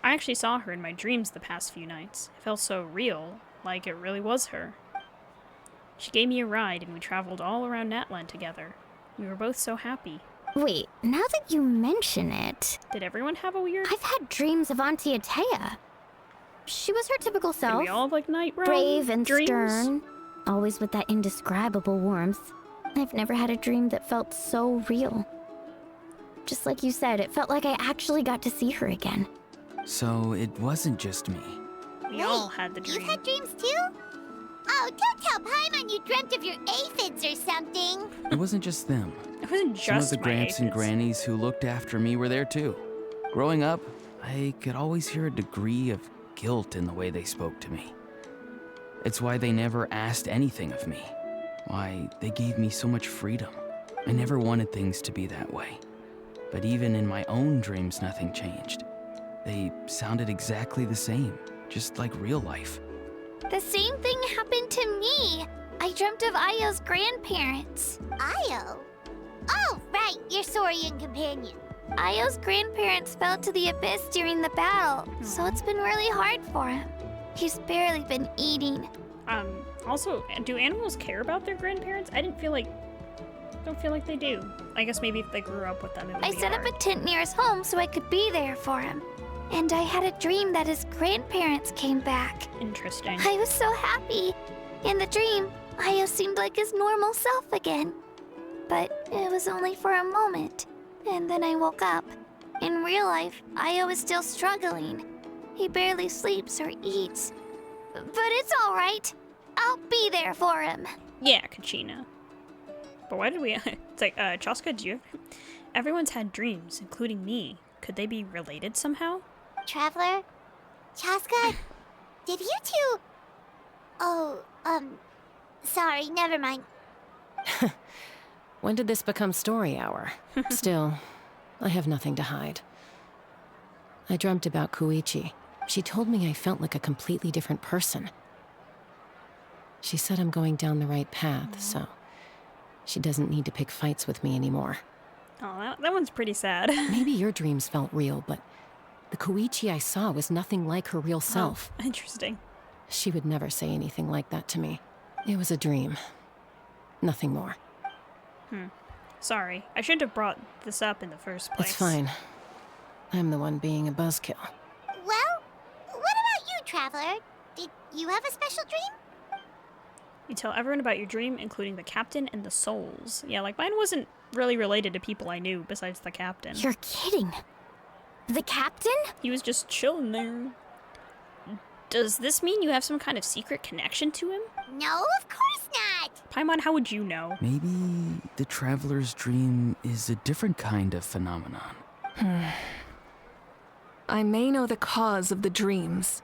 I actually saw her in my dreams the past few nights. It felt so real, like it really was her. She gave me a ride and we traveled all around Natlan together. We were both so happy. Wait, now that you mention it, Did everyone have a weird... I've had dreams of Auntie Atea. She was her typical Did self. we all have like night realm Brave and dreams? stern, always with that indescribable warmth. I've never had a dream that felt so real. Just like you said, it felt like I actually got to see her again. So it wasn't just me. We all had the dream. You had dreams too? Oh, don't tell Paimon you dreamt of your aphids or something. It wasn't just them. It wasn't Some of just the my gramps and aphids. grannies who looked after me were there too. Growing up, I could always hear a degree of guilt in the way they spoke to me. It's why they never asked anything of me. Why they gave me so much freedom. I never wanted things to be that way. But even in my own dreams, nothing changed. They sounded exactly the same, just like real life. The same thing happened to me. I dreamt of Ayo's grandparents. Ayo? Oh, right, your Saurian companion. Ayo's grandparents fell to the abyss during the battle, so it's been really hard for him. He's barely been eating. Also, do animals care about their grandparents? I don't feel like they do. I guess maybe if they grew up with them, it would I be set up hard. a tent near his home so I could be there for him. And I had a dream that his grandparents came back. Interesting. I was so happy. In the dream, Ayo seemed like his normal self again. But it was only for a moment. And then I woke up. In real life, Ayo is still struggling. He barely sleeps or eats. But it's all right. I'll be there for him. Yeah, Kachina. But why did we... It's like, Chaska, do you... Everyone's had dreams, including me. Could they be related somehow? Traveler? Chaska? Did you two... Oh, sorry, never mind. When did this become story hour? Still, I have nothing to hide. I dreamt about Koichi. She told me I felt like a completely different person. She said I'm going down the right path, so she doesn't need to pick fights with me anymore. Oh, that one's pretty sad. Maybe your dreams felt real, but the Koichi I saw was nothing like her real self. Oh, interesting. She would never say anything like that to me. It was a dream. Nothing more. Sorry. I shouldn't have brought this up in the first place. It's fine. I'm the one being a buzzkill. Well, what about you, Traveler? Did you have a special dream? You tell everyone about your dream, including the captain and the souls. Yeah, like mine wasn't really related to people I knew besides the captain. You're kidding. The captain? He was just chilling there. Does this mean you have some kind of secret connection to him? No, of course not. Paimon, how would you know? Maybe the traveler's dream is a different kind of phenomenon. I may know the cause of the dreams,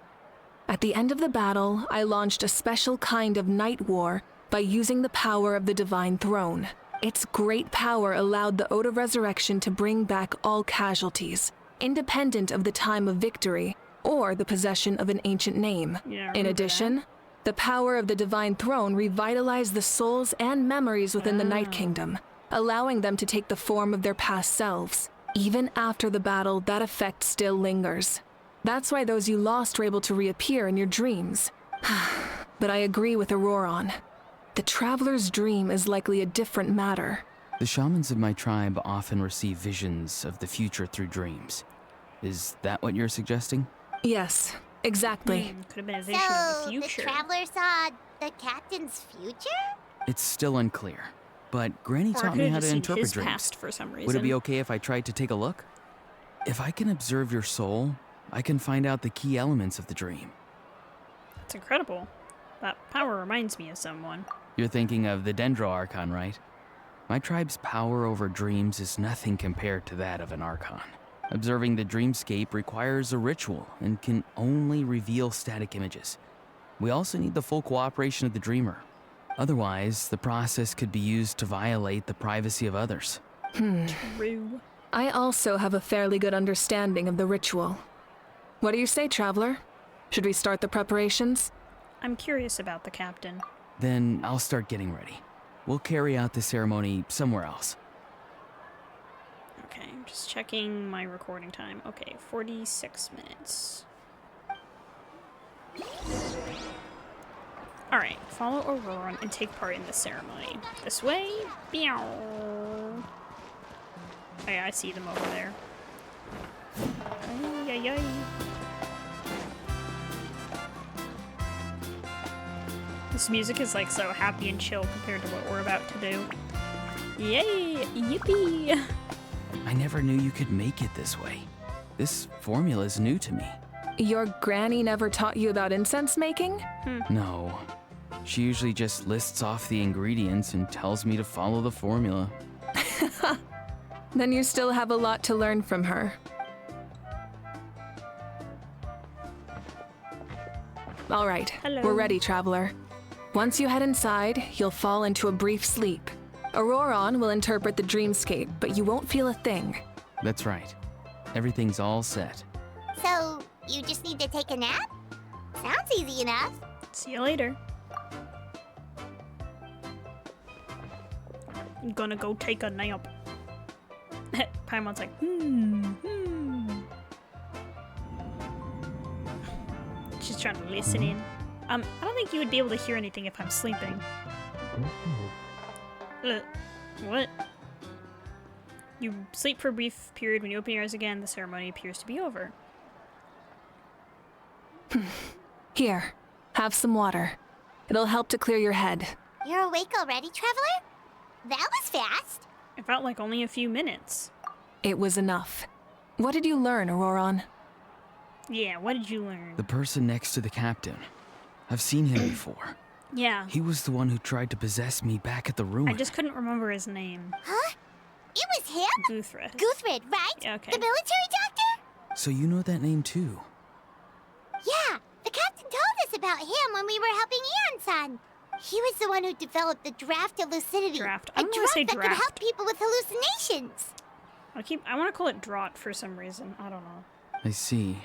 At the end of the battle, I launched a special kind of night war by using the power of the Divine Throne. Its great power allowed the Ode of Resurrection to bring back all casualties, independent of the time of victory or the possession of an ancient name. Yeah, In addition, the power of the Divine Throne revitalized the souls and memories within the Night Kingdom, allowing them to take the form of their past selves. Even after the battle, that effect still lingers. That's why those you lost were able to reappear in your dreams. But I agree with Auroron. The Traveler's dream is likely a different matter. The shamans of my tribe often receive visions of the future through dreams. Is that what you're suggesting? Yes, exactly. Could have been a vision of the So, future. the Traveler saw the captain's future? It's still unclear, but Granny Or taught could me have how just to seen interpret his dreams. past for some reason. Would it be okay if I tried to take a look? If I can observe your soul, I can find out the key elements of the dream. It's incredible. That power reminds me of someone. You're thinking of the Dendro Archon, right? My tribe's power over dreams is nothing compared to that of an Archon. Observing the dreamscape requires a ritual and can only reveal static images. We also need the full cooperation of the dreamer. Otherwise, the process could be used to violate the privacy of others. True. I also have a fairly good understanding of the ritual. What do you say, Traveler? Should we start the preparations? I'm curious about the captain. Then I'll start getting ready. We'll carry out the ceremony somewhere else. Okay, I'm just checking my recording time. Okay, 46 minutes. Alright, follow Auroron and take part in the ceremony. This way. Meow. Oh yeah, I see them over there. Ay, ay, ay. This music is like so happy and chill compared to what we're about to do. Yay! Yippee! I never knew you could make it this way. This formula is new to me. Your granny never taught you about incense making? No. She usually just lists off the ingredients and tells me to follow the formula. Then you still have a lot to learn from her. All right, Hello. we're ready, Traveler. Once you head inside, you'll fall into a brief sleep. Auroron will interpret the dreamscape, but you won't feel a thing. That's right. Everything's all set. So, you just need to take a nap? Sounds easy enough. See you later. I'm gonna go take a nap. Paimon's like, She's trying to listen in. I don't think you would be able to hear anything if I'm sleeping. What? You sleep for a brief period. When you open your eyes again, the ceremony appears to be over. Here, have some water. It'll help to clear your head. You're awake already, Traveler? That was fast. It felt like only a few minutes. It was enough. What did you learn, Auroron? Yeah, what did you learn? The person next to the captain. I've seen him before. Yeah. He was the one who tried to possess me back at the ruin. I just couldn't remember his name. Huh? It was him? Guthred. Guthred, right? Yeah, okay. The military doctor? So you know that name too? Yeah, the captain told us about him when we were helping Eon-san. He was the one who developed the draft of lucidity. Draft. A I'm gonna say drug that could draft. help people with hallucinations. I want to call it Draught for some reason. I don't know. I see.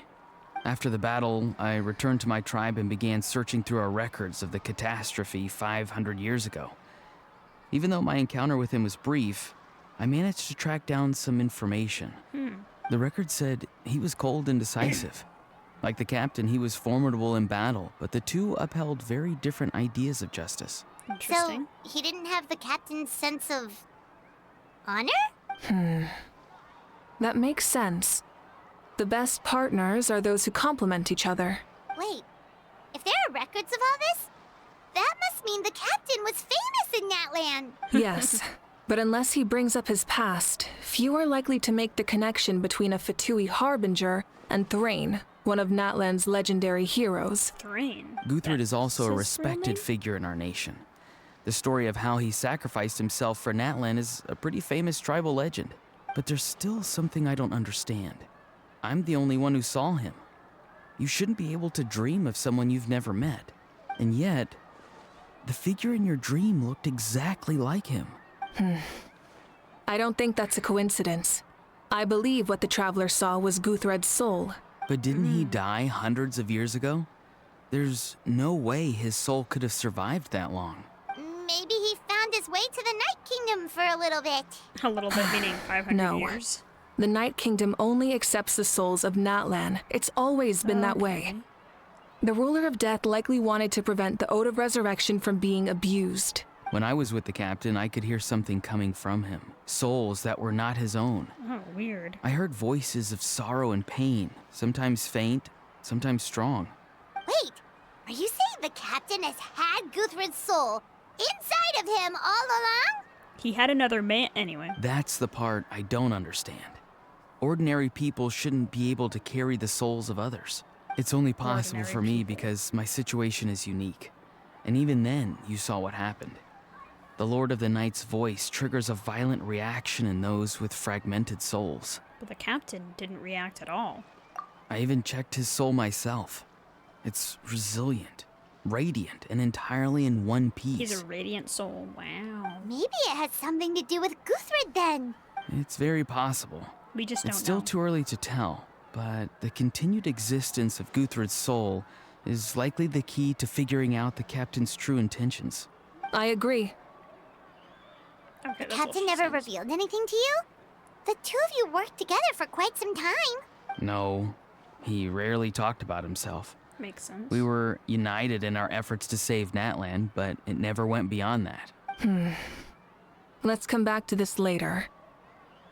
After the battle, I returned to my tribe and began searching through our records of the catastrophe 500 years ago. Even though my encounter with him was brief, I managed to track down some information. The record said he was cold and decisive. Like the captain, he was formidable in battle, but the two upheld very different ideas of justice. Interesting. So, he didn't have the captain's sense of honor? That makes sense. The best partners are those who complement each other. Wait, if there are records of all this, that must mean the captain was famous in that land. Yes, but unless he brings up his past, few are likely to make the connection between a Fatui harbinger and Thrain, one of Natlan's legendary heroes. Thrain. Guthred is also a That's his real respected name? figure in our nation. The story of how he sacrificed himself for Natlan is a pretty famous tribal legend. But there's still something I don't understand. I'm the only one who saw him. You shouldn't be able to dream of someone you've never met. And yet, the figure in your dream looked exactly like him. I don't think that's a coincidence. I believe what the Traveler saw was Guthred's soul. But didn't he die hundreds of years ago? There's no way his soul could have survived that long. Maybe he found his way to the Night Kingdom for a little bit. A little bit meaning 500 No. years. The Night Kingdom only accepts the souls of Natlan. It's always been that way. The Ruler of Death likely wanted to prevent the Ode of Resurrection from being abused. When I was with the captain, I could hear something coming from him. Souls that were not his own. Oh, weird. I heard voices of sorrow and pain, sometimes faint, sometimes strong. Wait, are you saying the captain has had Guthred's soul inside of him all along? He had another man anyway. That's the part I don't understand. Ordinary people shouldn't be able to carry the souls of others. It's only possible Ordinary for me people. because my situation is unique. And even then, you saw what happened. The Lord of the Night's voice triggers a violent reaction in those with fragmented souls. But the captain didn't react at all. I even checked his soul myself. It's resilient, radiant, and entirely in one piece. He's a radiant soul. Wow. Maybe it has something to do with Guthred then. It's very possible. We just It's don't still know. too early to tell, but the continued existence of Guthred's soul is likely the key to figuring out the captain's true intentions. I agree. Okay, The that's all captain she never says. revealed anything to you? The two of you worked together for quite some time. No, he rarely talked about himself. Makes sense. We were united in our efforts to save Natlan, but it never went beyond that. Let's come back to this later.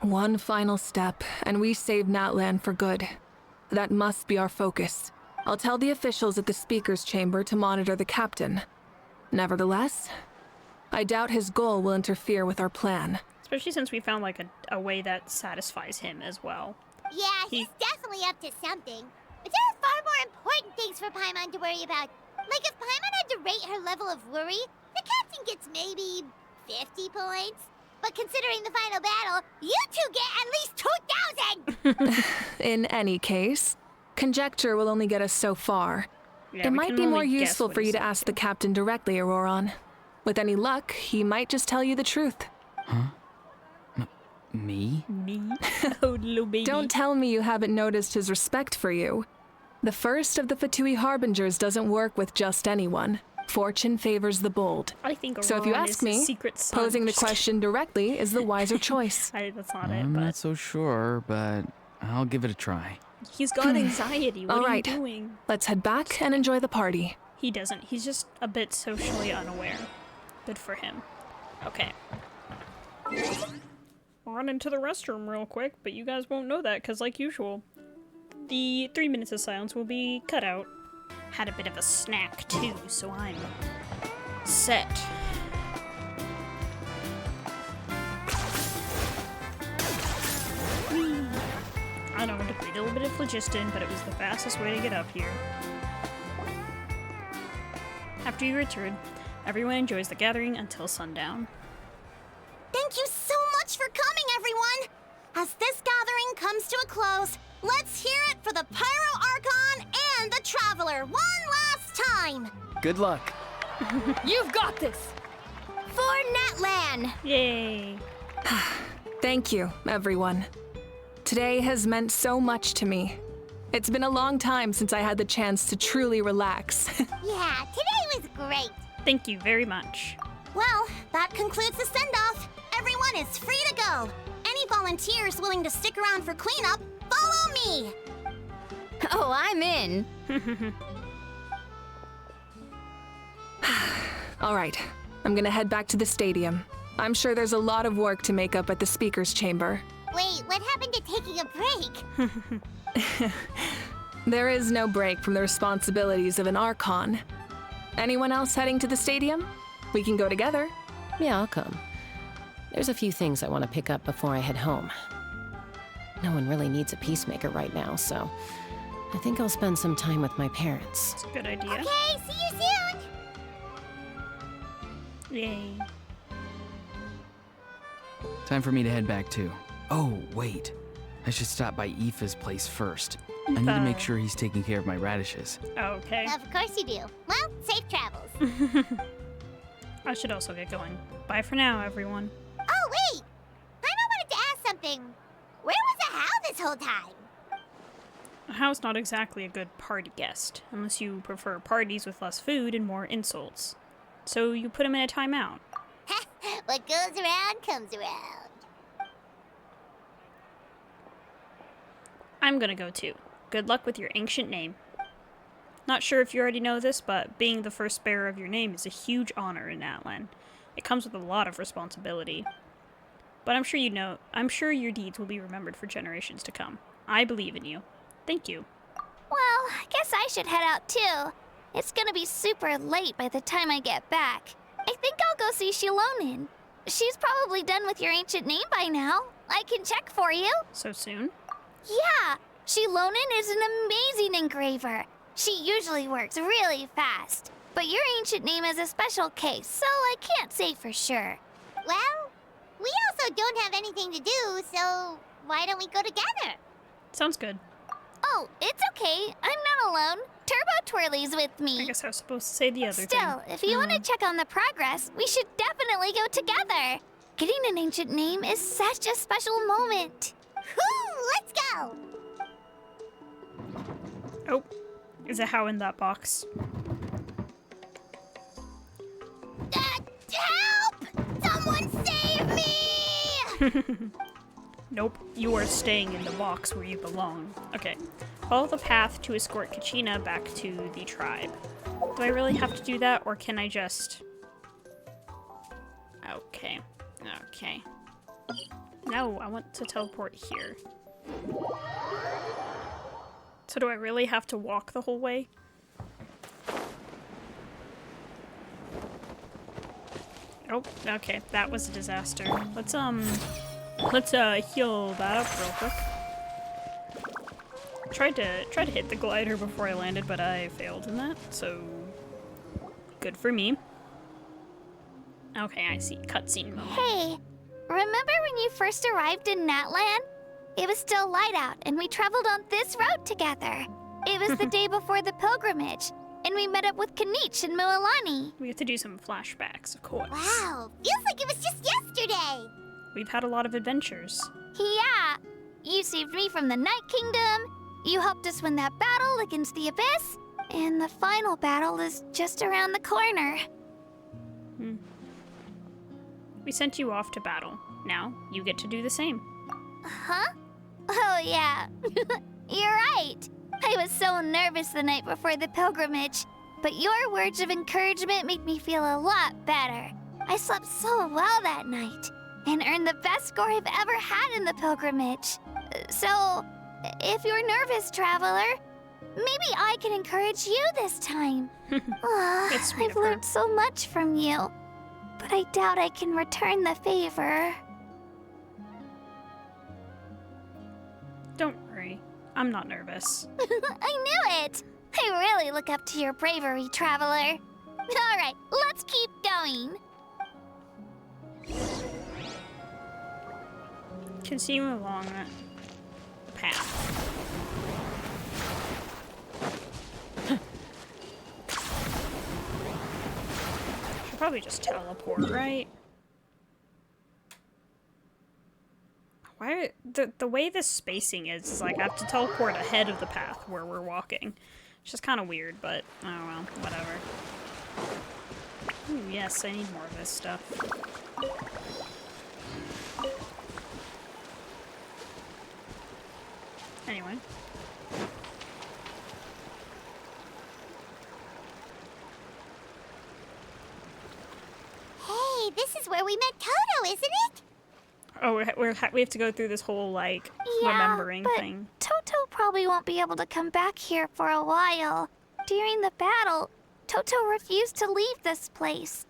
One final step, and we save Natlan for good. That must be our focus. I'll tell the officials at the speaker's chamber to monitor the captain. Nevertheless, I doubt his goal will interfere with our plan. Especially since we found like a way that satisfies him as well. Yeah, he's definitely up to something. But there are far more important things for Paimon to worry about. Like if Paimon had to rate her level of worry, the captain gets maybe 50 points. But considering the final battle, you two get at least 2,000! In any case, conjecture will only get us so far. Yeah, It we might can be more only guess useful what for he you to said. ask the captain directly, Auroron. With any luck, he might just tell you the truth. Me? Me? Oh, little baby. Don't tell me you haven't noticed his respect for you. The first of the Fatui Harbingers doesn't work with just anyone. Fortune favors the bold. I think So if you Auron ask is his me, secret son. posing the Just kidding. question directly is the wiser choice. That's not it, I'm but not so sure, but I'll give it a try. he's got anxiety. What All are right. you doing? Let's head back and enjoy the party. He doesn't. He's just a bit socially unaware. Good for him. Okay. Run into the restroom real quick, but you guys won't know that because, like usual, the 3 minutes of silence will be cut out. Had a bit of a snack too, so I'm set. Whee! I know, it took me a little bit of phlogiston, but it was the fastest way to get up here. After you return, everyone enjoys the gathering until sundown. Thank you so much for coming, everyone! As this gathering comes to a close, let's hear it for the Pyro Archon and the Traveler one last time! Good luck. You've got this! For Natlan! Yay! Thank you, everyone. Today has meant so much to me. It's been a long time since I had the chance to truly relax. Yeah, today was great. Thank you very much. Well, that concludes the send-off. Everyone is free to go. Any volunteers willing to stick around for cleanup, follow me! Oh, I'm in. All right, I'm gonna head back to the stadium. I'm sure there's a lot of work to make up at the speaker's chamber. Wait, what happened to taking a break? There is no break from the responsibilities of an Archon. Anyone else heading to the stadium? We can go together. Yeah, I'll come. There's a few things I want to pick up before I head home. No one really needs a peacemaker right now, so I think I'll spend some time with my parents. It's a good idea. Okay, see you soon! Yay. Time for me to head back too. Oh, wait. I should stop by Aoife's place first. I need to make sure he's taking care of my radishes. Okay. Of course you do. Well, safe travels. I should also get going. Bye for now, everyone. Oh, wait! I wanted to ask something. Where was the How this whole time? How's not exactly a good party guest, unless you prefer parties with less food and more insults. So you put him in a timeout. What goes around comes around. I'm gonna go too. Good luck with your ancient name. Not sure if you already know this, but being the first bearer of your name is a huge honor in Atlan. It comes with a lot of responsibility. But I'm sure your deeds will be remembered for generations to come. I believe in you. Thank you. Well, I guess I should head out too. It's gonna be super late by the time I get back. I think I'll go see Shilonin. She's probably done with your ancient name by now. I can check for you. So soon? Yeah, Shilonin is an amazing engraver. She usually works really fast. But your ancient name is a special case, so I can't say for sure. Well, we also don't have anything to do, so why don't we go together? Sounds good. Oh, it's okay. I'm not alone. Turbo Twirly's with me. I guess I was supposed to say the other thing. Still, if you want to check on the progress, we should definitely go together. Getting an ancient name is such a special moment. Whoo, let's go! Oh, is it How in that box? Help! Someone save me! Nope, you are staying in the box where you belong. Okay, follow the path to escort Kachina back to the tribe. Do I really have to do that, or can I just... Okay, okay. No, I want to teleport here. So do I really have to walk the whole way? Oh, okay, that was a disaster. Let's heal that up real quick. Tried to hit the glider before I landed, but I failed in that, so good for me. Okay, I see. Cutscene moment. Hey, remember when you first arrived in Natlan? It was still light out, and we traveled on this road together. It was the day before the pilgrimage, and we met up with Kanich and Mualani. We have to do some flashbacks, of course. Wow, feels like it was just yesterday. We've had a lot of adventures. Yeah, you saved me from the Night Kingdom, you helped us win that battle against the Abyss, and the final battle is just around the corner. We sent you off to battle. Now, you get to do the same. Huh? Oh, yeah. You're right. I was so nervous the night before the pilgrimage, but your words of encouragement made me feel a lot better. I slept so well that night, and earned the best score I've ever had in the pilgrimage. So, if you're nervous, traveler, maybe I can encourage you this time. That's sweet I've of her. learned so much from you, but I doubt I can return the favor. Don't worry. I'm not nervous. I knew it! I really look up to your bravery, traveler. Alright, let's keep going. Continue along the path. Should probably just teleport, right? Why the way this spacing is like I have to teleport ahead of the path where we're walking. It's just kind of weird, but oh well, whatever. Ooh, yes, I need more of this stuff. Anyway. Hey, this is where we met Toto, isn't it? Oh, we have to go through this whole, like, remembering but thing. Toto probably won't be able to come back here for a while. During the battle, Toto refused to leave this place.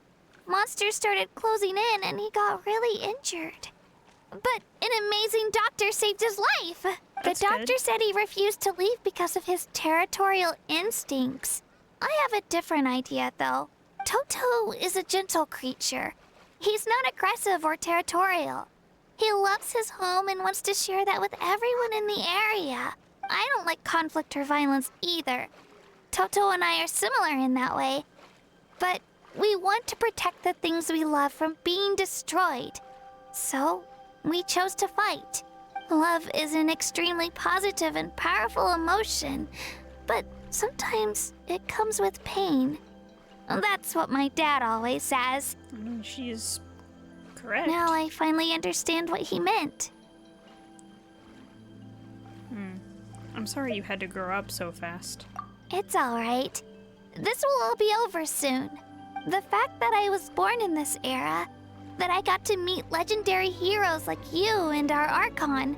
Monsters started closing in and he got really injured. But an amazing doctor saved his life. That's the doctor good. said he refused to leave because of his territorial instincts. I have a different idea, though. Toto is a gentle creature. He's not aggressive or territorial. He loves his home and wants to share that with everyone in the area. I don't like conflict or violence either. Toto and I are similar in that way. But we want to protect the things we love from being destroyed. So, we chose to fight. Love is an extremely positive and powerful emotion, but sometimes it comes with pain. That's what my dad always says. She's correct. Now I finally understand what he meant. I'm sorry you had to grow up so fast. It's alright. This will all be over soon. The fact that I was born in this era, that I got to meet legendary heroes like you and our Archon,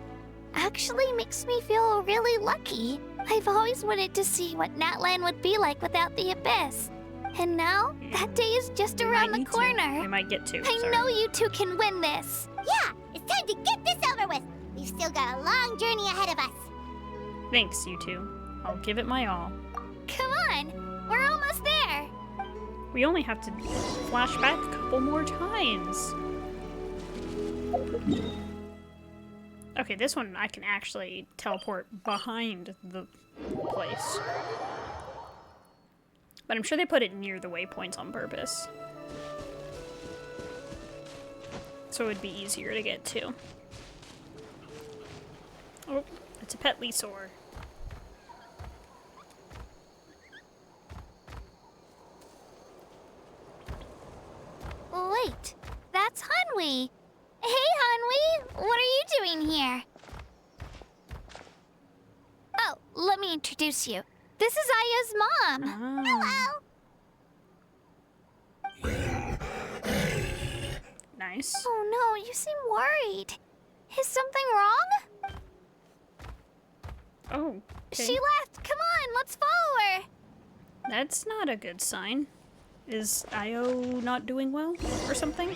actually makes me feel really lucky. I've always wanted to see what Natlan would be like without the Abyss. And now, that day is just around the corner. We might get to. I know you two can win this. Yeah, it's time to get this over with. We've still got a long journey ahead of us. Thanks, you two. I'll give it my all. Come on, we're almost there. We only have to flash back a couple more times. Okay, this one I can actually teleport behind the place. But I'm sure they put it near the waypoints on purpose. So it would be easier to get to. Oh, it's a pet Lisaur. Wait, that's Hanwi. Hey, Hanwi, what are you doing here? Oh, let me introduce you. This is Aya's mom. Hello. Nice. Oh no, you seem worried. Is something wrong? Oh, okay. She left. Come on, let's follow her. That's not a good sign. Is Io not doing well or something?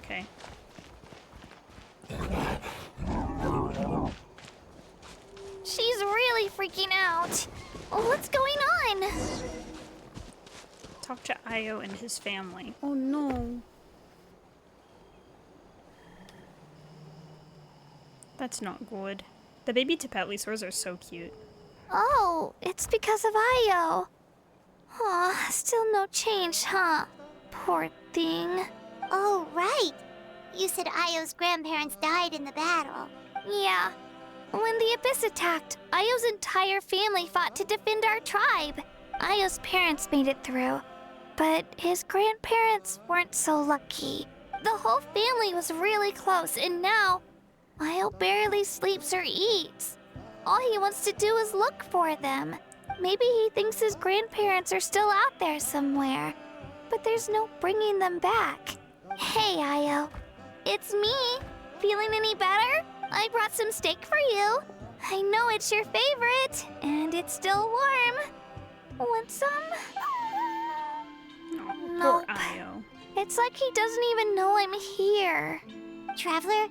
Okay. She's really freaking out. What's going on? Talk to Io and his family. Oh no. That's not good. The baby Tapatlisaurs are so cute. Oh, it's because of Io. Aw, still no change, huh? Poor thing. Oh, right. You said Io's grandparents died in the battle. Yeah. When the Abyss attacked, Io's entire family fought to defend our tribe. Io's parents made it through, but his grandparents weren't so lucky. The whole family was really close, and now Io barely sleeps or eats. All he wants to do is look for them. Maybe he thinks his grandparents are still out there somewhere, but there's no bringing them back. Hey, Io. It's me. Feeling any better? I brought some steak for you. I know it's your favorite, and it's still warm. Want some? Oh, Nope. poor Io. It's like he doesn't even know I'm here. Traveler,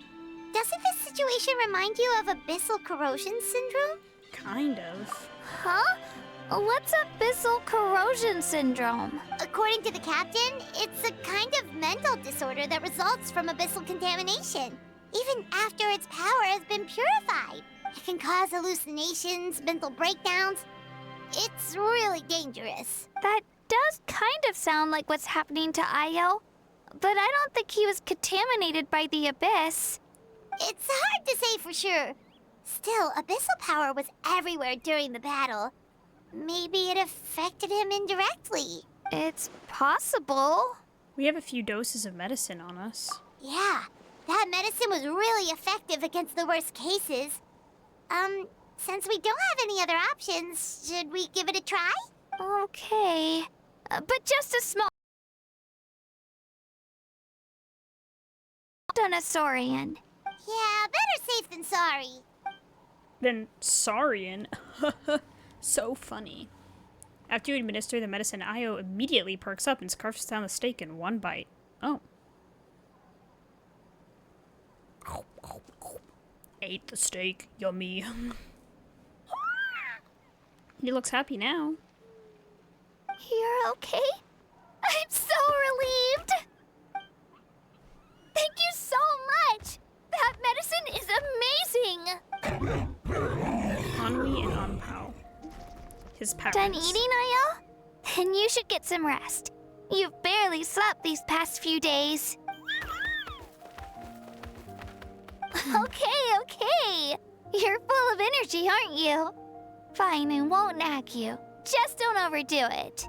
doesn't this situation remind you of abyssal corrosion syndrome? Kind of. Huh? What's abyssal corrosion syndrome? According to the captain, it's a kind of mental disorder that results from abyssal contamination. Even after its power has been purified, it can cause hallucinations, mental breakdowns. It's really dangerous. That does kind of sound like what's happening to Io, but I don't think he was contaminated by the Abyss. It's hard to say for sure. Still, abyssal power was everywhere during the battle. Maybe it affected him indirectly. It's possible. We have a few doses of medicine on us. Yeah, that medicine was really effective against the worst cases. Since we don't have any other options, should we give it a try? Okay. But just a small Dinosaurian. Yeah, better safe than sorry. Then Saurian. So funny. After you administer the medicine, Io immediately perks up and scarfs down the steak in one bite. Oh. Ate the steak. Yummy. He looks happy now. You're okay? I'm so relieved! Thank you so much! That medicine is amazing! his parents. Done eating, Ayo? Then you should get some rest. You've barely slept these past few days. Okay. You're full of energy, aren't you? Fine, I won't nag you. Just don't overdo it.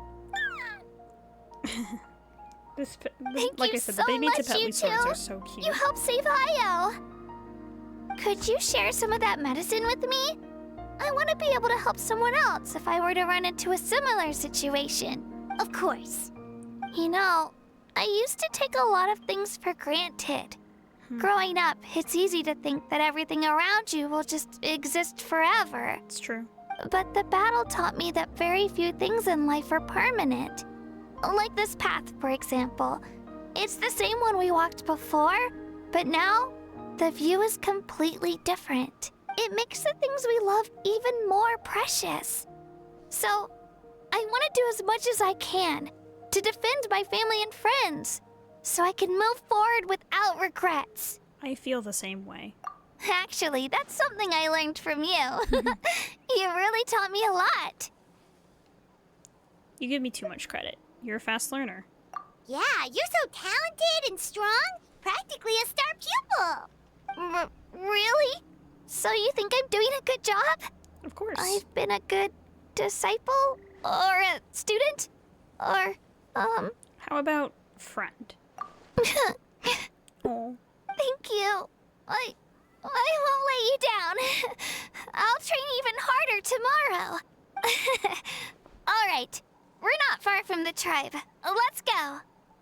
Like I said, the baby Tipetli swords are so cute. You helped save Ayo. Could you share some of that medicine with me? I want to be able to help someone else if I were to run into a similar situation. Of course. You know, I used to take a lot of things for granted. Growing up, it's easy to think that everything around you will just exist forever. It's true. But the battle taught me that very few things in life are permanent. Like this path, for example. It's the same one we walked before, but now the view is completely different. It makes the things we love even more precious. So, I want to do as much as I can to defend my family and friends, so I can move forward without regrets. I feel the same way. Actually, that's something I learned from you. You really taught me a lot. You give me too much credit. You're a fast learner. Yeah, you're so talented and strong. Practically a star pupil. Really? So you think I'm doing a good job? Of course. I've been a good disciple? Or a student? Or, How about friend? Oh. Thank you. I won't let you down. I'll train even harder tomorrow. All right. We're not far from the tribe. Let's go.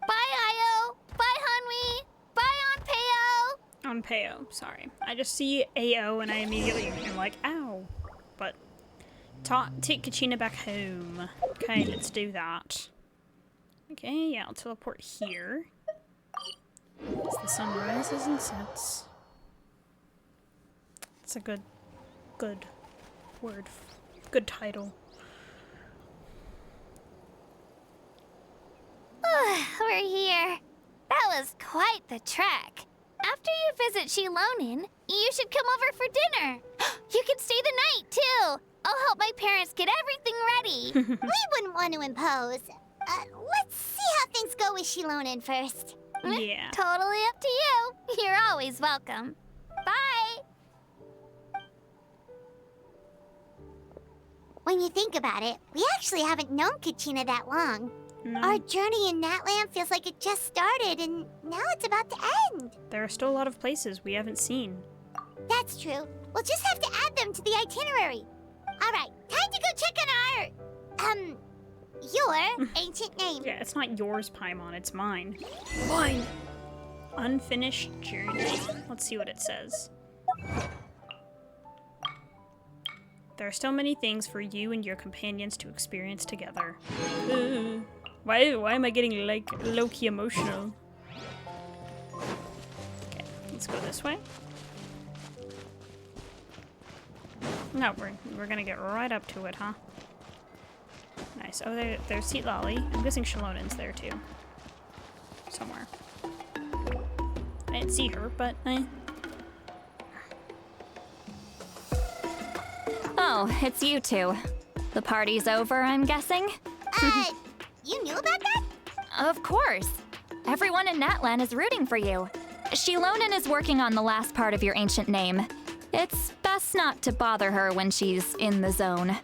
Bye, Ayo. Bye, Hanwi. Bye, Onpeo, sorry. I just see AO and I immediately am like, ow. But take Kachina back home. Okay, let's do that. Okay, yeah, I'll teleport here. As the sun rises and sets. It's a good word. Good title. We're here. That was quite the trek. After you visit Shilonin, you should come over for dinner. You can stay the night, too. I'll help my parents get everything ready. We wouldn't want to impose. Let's see how things go with Shilonin first. Yeah. Totally up to you. You're always welcome. Bye. When you think about it, we actually haven't known Kachina that long. No. Our journey in Natland feels like it just started, and now it's about to end. There are still a lot of places we haven't seen. That's true. We'll just have to add them to the itinerary. All right, time to go check on our, your ancient name. Yeah, it's not yours, Paimon, it's mine. Mine! Unfinished journey. Let's see what it says. There are still many things for you and your companions to experience together. Why am I getting, like, low-key emotional? Okay, let's go this way. No, we're gonna get right up to it, huh? Nice. Oh, there's Seat Lolly. I'm guessing Shilonin's there, too. Somewhere. I didn't see her, but Oh, it's you two. The party's over, I'm guessing? You knew about that? Of course. Everyone in Natlan is rooting for you. Shilonin is working on the last part of your ancient name. It's best not to bother her when she's in the zone.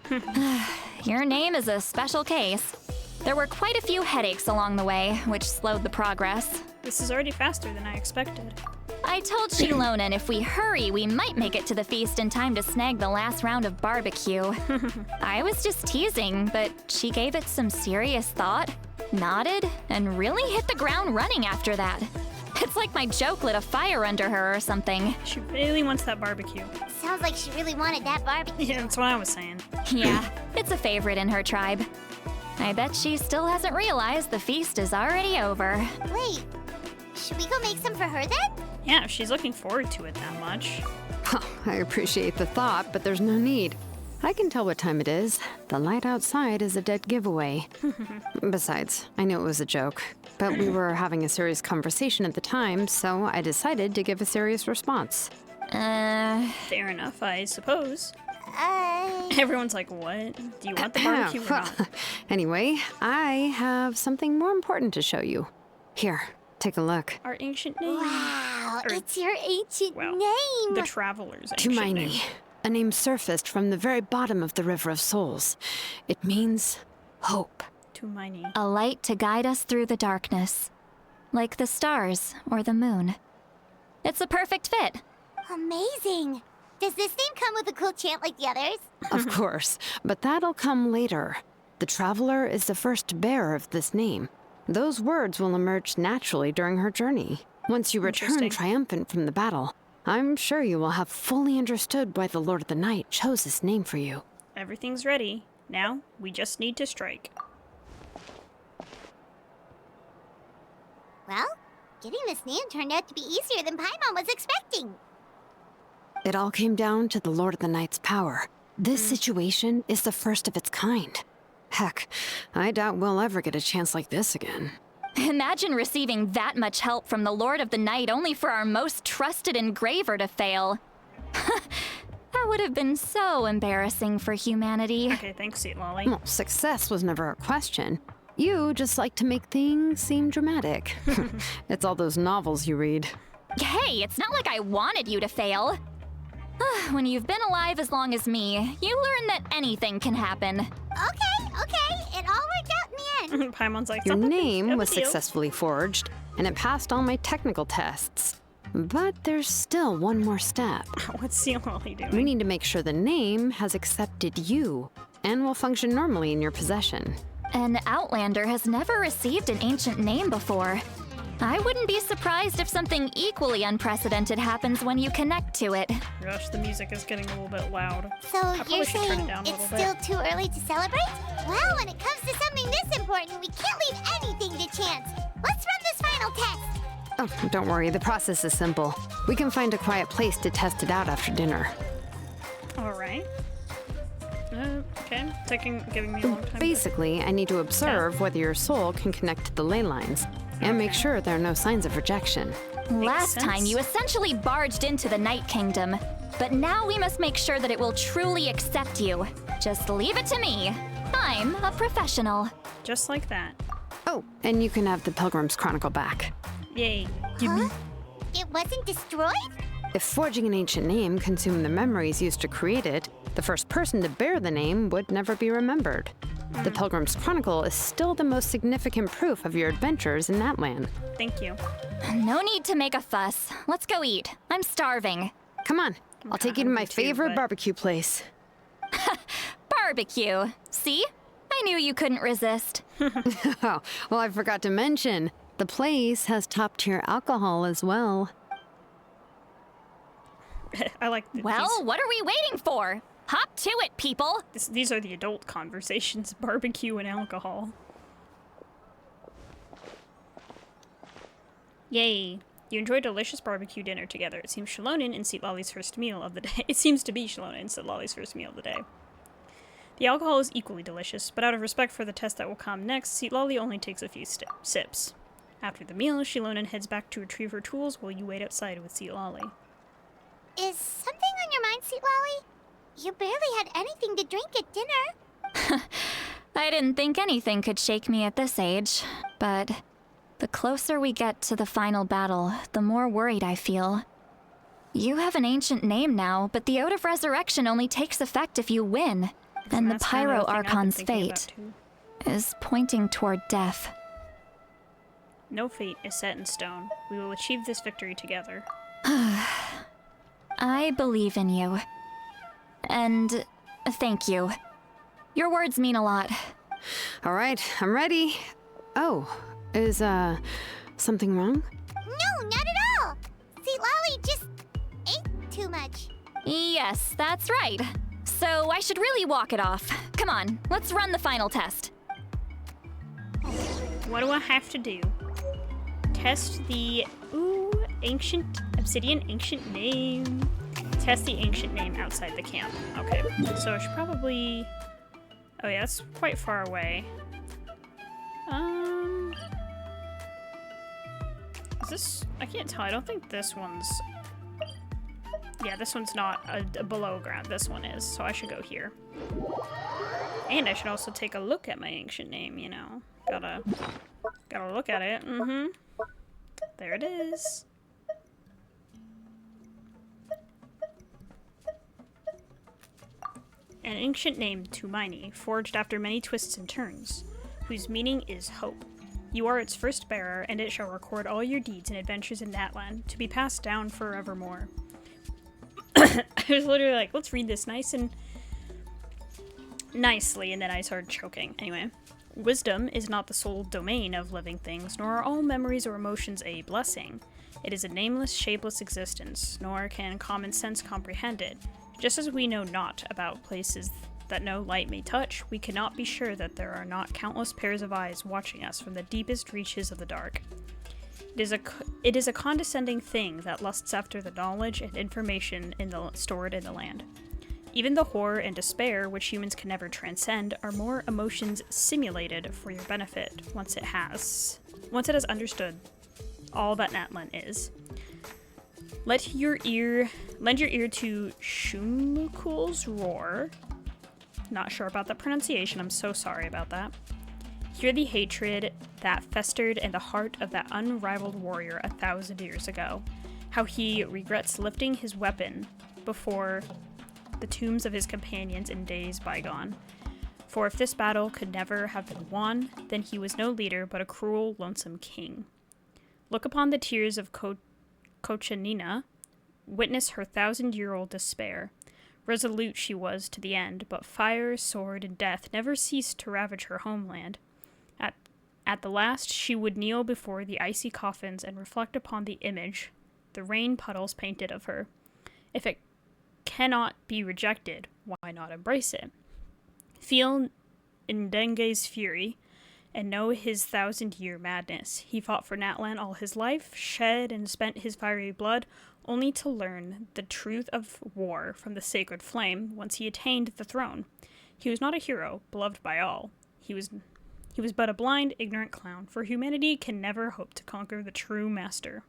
Your name is a special case. There were quite a few headaches along the way, which slowed the progress. this is already faster than I expected. I told Shilonin if we hurry, we might make it to the feast in time to snag the last round of barbecue. I was just teasing, but she gave it some serious thought, nodded, and really hit the ground running after that. It's like my joke lit a fire under her or something. She really wants that barbecue. Sounds like she really wanted that barbecue. Yeah, that's what I was saying. Yeah, it's a favorite in her tribe. I bet she still hasn't realized the feast is already over. Wait, should we go make some for her then? Yeah, if she's looking forward to it that much. I appreciate the thought, but there's no need. I can tell what time it is. The light outside is a dead giveaway. Besides, I knew it was a joke, but we were having a serious conversation at the time, so I decided to give a serious response. Fair enough, I suppose. Everyone's like, what? Do you want the barbecue or not? Anyway, I have something more important to show you. Here, take a look. Our ancient name. Wow, Or- it's your ancient well, name. The Traveler's ancient name. Tumaini, a name surfaced from the very bottom of the River of Souls. It means hope. Tumaini. A light to guide us through the darkness, like the stars or the moon. It's a perfect fit. Amazing. Does this name come with a cool chant like the others? Of course, but that'll come later. The Traveler is the first bearer of this name. Those words will emerge naturally during her journey. Once you return Interesting. triumphant from the battle, I'm sure you will have fully understood why the Lord of the Night chose this name for you. Everything's ready. Now, we just need to strike. Well, getting this name turned out to be easier than Paimon was expecting. It all came down to the Lord of the Night's power. This situation is the first of its kind. Heck, I doubt we'll ever get a chance like this again. Imagine receiving that much help from the Lord of the Night only for our most trusted engraver to fail. That would have been so embarrassing for humanity. Okay, thanks, Sweet Lolly. Well, success was never a question. You just like to make things seem dramatic. It's all those novels you read. Hey, it's not like I wanted you to fail. When you've been alive as long as me, you learn that anything can happen. Okay, it all worked out in the end. Paimon's like, Your "It's not that name big of a was deal." successfully forged, and it passed all my technical tests. But there's still one more step. What's Sea Lolly doing? We need to make sure the name has accepted you and will function normally in your possession. An Outlander has never received an ancient name before. I wouldn't be surprised if something equally unprecedented happens when you connect to it. Gosh, the music is getting a little bit loud. So probably you're should turn it saying down a it's little still too early to celebrate? Well, when it comes to something this important, we can't leave anything to chance. Let's run this final test. Oh, don't worry, the process is simple. We can find a quiet place to test it out after dinner. All right. Okay, giving me a long time. Basically, I need to observe whether your soul can connect to the ley lines, and make sure there are no signs of rejection. Last sense. time, you essentially barged into the Night Kingdom. But now we must make sure that it will truly accept you. Just leave it to me. I'm a professional. Just like that. Oh, and you can have the Pilgrim's Chronicle back. Yay. Give me. It wasn't destroyed? If forging an ancient name consumed the memories used to create it, the first person to bear the name would never be remembered. The Pilgrim's Chronicle is still the most significant proof of your adventures in that land. Thank you. No need to make a fuss. Let's go eat. I'm starving. Come on, I'll take you to my hungry too, favorite but- barbecue place. Barbecue. See? I knew you couldn't resist. Oh, well, I forgot to mention, the place has top-tier alcohol as well. I like Well, what are we waiting for? Hop to it, people! these are the adult conversations, barbecue and alcohol. Yay. You enjoy a delicious barbecue dinner together. It seems Shalonin and Seat Lolly's first meal of the day. It seems to be Shalonin and Seat Lolly's first meal of the day. The alcohol is equally delicious, but out of respect for the test that will come next, Seat Lolly only takes a few sips. After the meal, Shalonin heads back to retrieve her tools while you wait outside with Seat Lolly. Is something on your mind, Sweet Lolly? You barely had anything to drink at dinner. I didn't think anything could shake me at this age, but the closer we get to the final battle, the more worried I feel. You have an ancient name now, but the Oath of Resurrection only takes effect if you win, and the That's kind of Pyro the thing I've been Archon's thinking about, fate too. is pointing toward death. No fate is set in stone. We will achieve this victory together. I believe in you. And thank you. Your words mean a lot. All right, I'm ready. Oh, is, something wrong? No, not at all. Sweet Lolly just ate too much. Yes, that's right. So I should really walk it off. Come on, let's run the final test. What do I have to do? Test the ancient obsidian ancient name. Test the ancient name outside the camp. Okay, so I should probably. Oh yeah, that's quite far away. Is this? I can't tell. I don't think this one's Yeah, this one's not a below ground. This one is, so I should go here. And I should also take a look at my ancient name, you know. Gotta look at it. Mm-hmm. There it is. An ancient name, Tumaini, forged after many twists and turns, whose meaning is hope. You are its first bearer, and it shall record all your deeds and adventures in Natlan, to be passed down forevermore. I was literally like, let's read this nice and nicely, and then I started choking. Anyway, wisdom is not the sole domain of living things, nor are all memories or emotions a blessing. It is a nameless, shapeless existence, nor can common sense comprehend it. Just as we know not about places that no light may touch, we cannot be sure that there are not countless pairs of eyes watching us from the deepest reaches of the dark. It is a condescending thing that lusts after the knowledge and information stored in the land. Even the horror and despair, which humans can never transcend, are more emotions simulated for your benefit once it has understood all that Natlan is. Lend your ear to Shumukul's roar. Not sure about the pronunciation, I'm so sorry about that. Hear the hatred that festered in the heart of that unrivaled warrior 1,000 years ago. How he regrets lifting his weapon before the tombs of his companions in days bygone. For if this battle could never have been won, then he was no leader but a cruel, lonesome king. Look upon the tears of Kochanina, witness her 1,000-year-old despair. Resolute she was to the end, but fire, sword, and death never ceased to ravage her homeland. At the last, she would kneel before the icy coffins and reflect upon the image the rain puddles painted of her. If it cannot be rejected, why not embrace it? Feel Ndenge's fury, and know his 1,000-year madness. He fought for Natlan all his life, shed and spent his fiery blood, only to learn the truth of war from the sacred flame once he attained the throne. He was not a hero, beloved by all. He was but a blind, ignorant clown, for humanity can never hope to conquer the true master.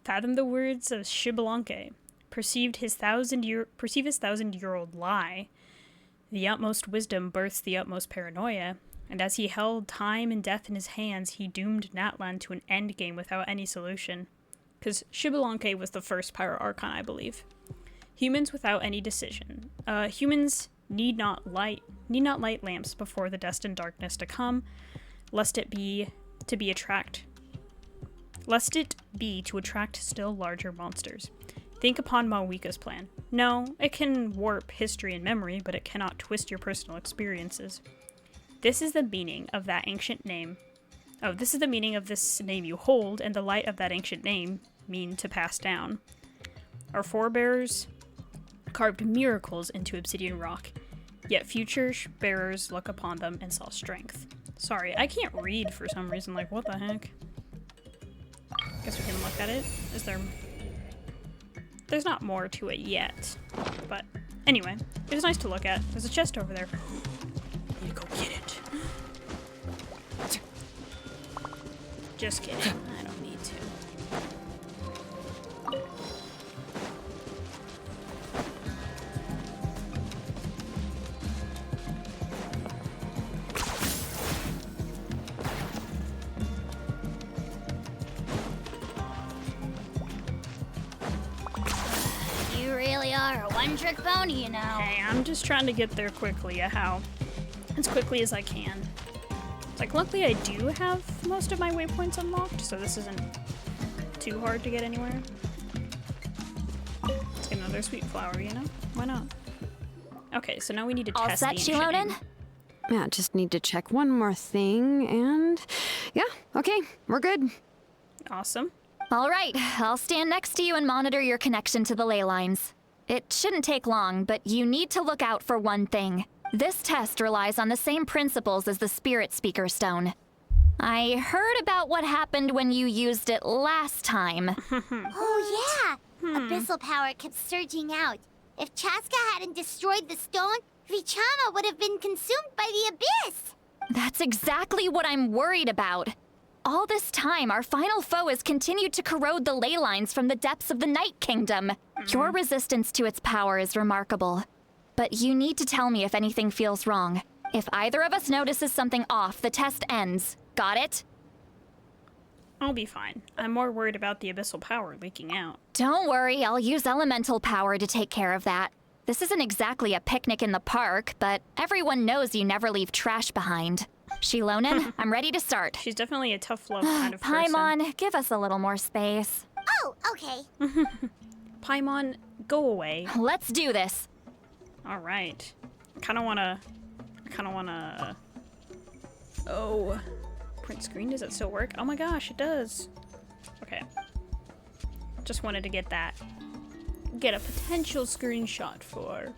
Fathom the words of Xybalanque. Perceive his 1,000-year-old lie. The utmost wisdom births the utmost paranoia, and as he held time and death in his hands, he doomed Natlan to an endgame without any solution. Because Xybalanque was the first Pyro Archon, I believe. Humans without any decision. Humans need not light lamps before the destined darkness to come, lest it be to attract still larger monsters. Think upon Malwika's plan. No, it can warp history and memory, but it cannot twist your personal experiences. This is the meaning of that ancient name. Oh, this is the meaning of this name you hold, and the light of that ancient name mean to pass down. Our forebears carved miracles into obsidian rock, yet future bearers look upon them and saw strength. Sorry, I can't read for some reason, like, what the heck? Guess we can look at it. There's not more to it yet, but anyway, it was nice to look at. There's a chest over there. I need to go get it. Just kidding, I don't need to. You really are a one-trick pony, you know. Hey, I'm just trying to get there quickly, as quickly as I can. Like, luckily I do have most of my waypoints unlocked, so this isn't too hard to get anywhere. Let's get another sweet flower, you know? Why not? Okay, so now we need to test the ancient name. Yeah, just need to check one more thing, and yeah, okay, we're good. Awesome. All right, I'll stand next to you and monitor your connection to the ley lines. It shouldn't take long, but you need to look out for one thing. This test relies on the same principles as the Spirit Speaker Stone. I heard about what happened when you used it last time. Oh yeah! Abyssal power kept surging out. If Chaska hadn't destroyed the stone, Vichama would have been consumed by the abyss! That's exactly what I'm worried about. all this time, our final foe has continued to corrode the ley lines from the depths of the Night Kingdom. Your resistance to its power is remarkable. But you need to tell me if anything feels wrong. If either of us notices something off, the test ends. Got it? I'll be fine. I'm more worried about the abyssal power leaking out. Don't worry, I'll use elemental power to take care of that. This isn't exactly a picnic in the park, but everyone knows you never leave trash behind. Shilonen, I'm ready to start. She's definitely a tough love kind of person. Paimon, give us a little more space. Oh, okay. Paimon, go away. Let's do this. All right. I kind of wanna. Oh, print screen. Does it still work? Oh my gosh, it does. Okay. Just wanted to get that. Get a potential screenshot for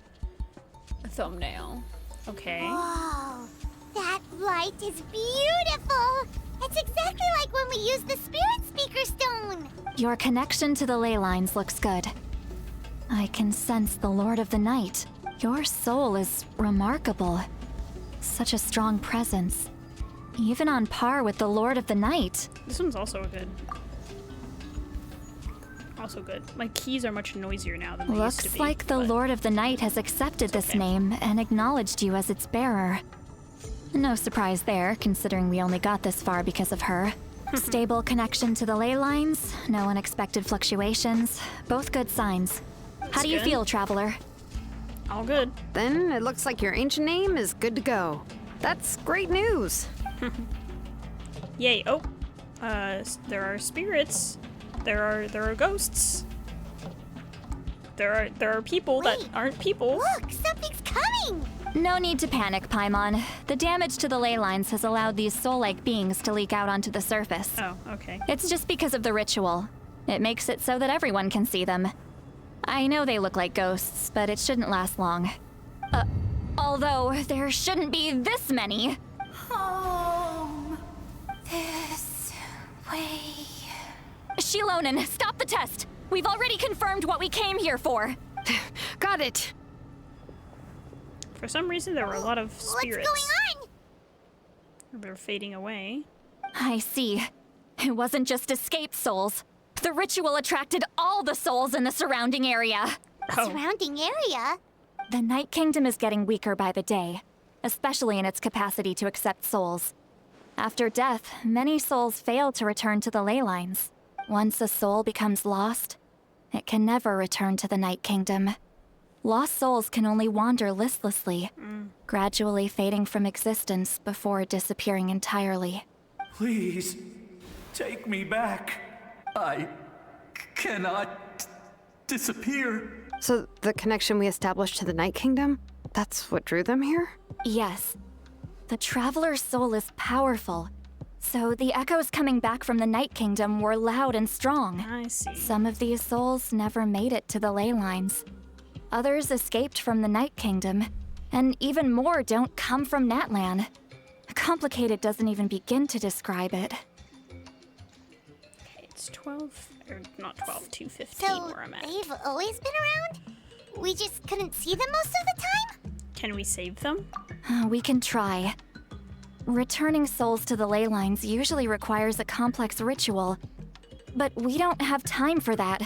a thumbnail. Okay. Whoa, that light is beautiful. It's exactly like when we used the Spirit Speaker Stone. Your connection to the ley lines looks good. I can sense the Lord of the Night. Your soul is remarkable. Such a strong presence. Even on par with the Lord of the Night. This one's also good. Also good. My keys are much noisier now than they used to Looks be. like the Lord of the Night has accepted this name and acknowledged you as its bearer. No surprise there, considering we only got this far because of her. Stable connection to the ley lines, no unexpected fluctuations, both good signs. How do you good. feel, Traveler? All good. Then it looks like your ancient name is good to go. That's great news. Yay. Oh. There are spirits. There are ghosts. There are people that aren't people. Look, something's coming. No need to panic, Paimon. The damage to the ley lines has allowed these soul-like beings to leak out onto the surface. Oh, okay. It's just because of the ritual. It makes it so that everyone can see them. I know they look like ghosts, but it shouldn't last long. Although there shouldn't be this many. Home. This way. Shilonen, stop the test! We've already confirmed what we came here for. Got it. For some reason, there were a lot of spirits. What's going on? They're fading away. I see. It wasn't just escaped souls. The ritual attracted all the souls in the surrounding area. Surrounding area? The Night Kingdom is getting weaker by the day, especially in its capacity to accept souls. After death, many souls fail to return to the ley lines. Once a soul becomes lost, it can never return to the Night Kingdom. Lost souls can only wander listlessly, gradually fading from existence before disappearing entirely. Please, take me back. I cannot disappear. So the connection we established to the Night Kingdom, that's what drew them here? Yes. The Traveler's soul is powerful, so the echoes coming back from the Night Kingdom were loud and strong. I see. Some of these souls never made it to the ley lines. Others escaped from the Night Kingdom, and even more don't come from Natlan. Complicated doesn't even begin to describe it. Okay, it's 12, or not 12, 2:15 So where I'm at. they've always been around? We just couldn't see them most of the time? Can we save them? We can try. Returning souls to the ley lines usually requires a complex ritual, but we don't have time for that,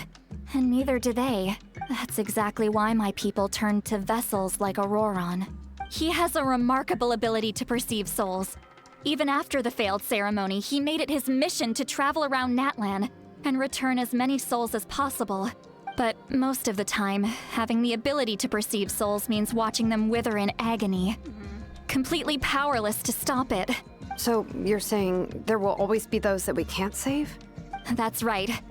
and neither do they. That's exactly why my people turned to vessels like Auroron. He has a remarkable ability to perceive souls. Even after the failed ceremony, he made it his mission to travel around Natlan and return as many souls as possible. But most of the time, having the ability to perceive souls means watching them wither in agony. Completely powerless to stop it. So you're saying there will always be those that we can't save? That's right.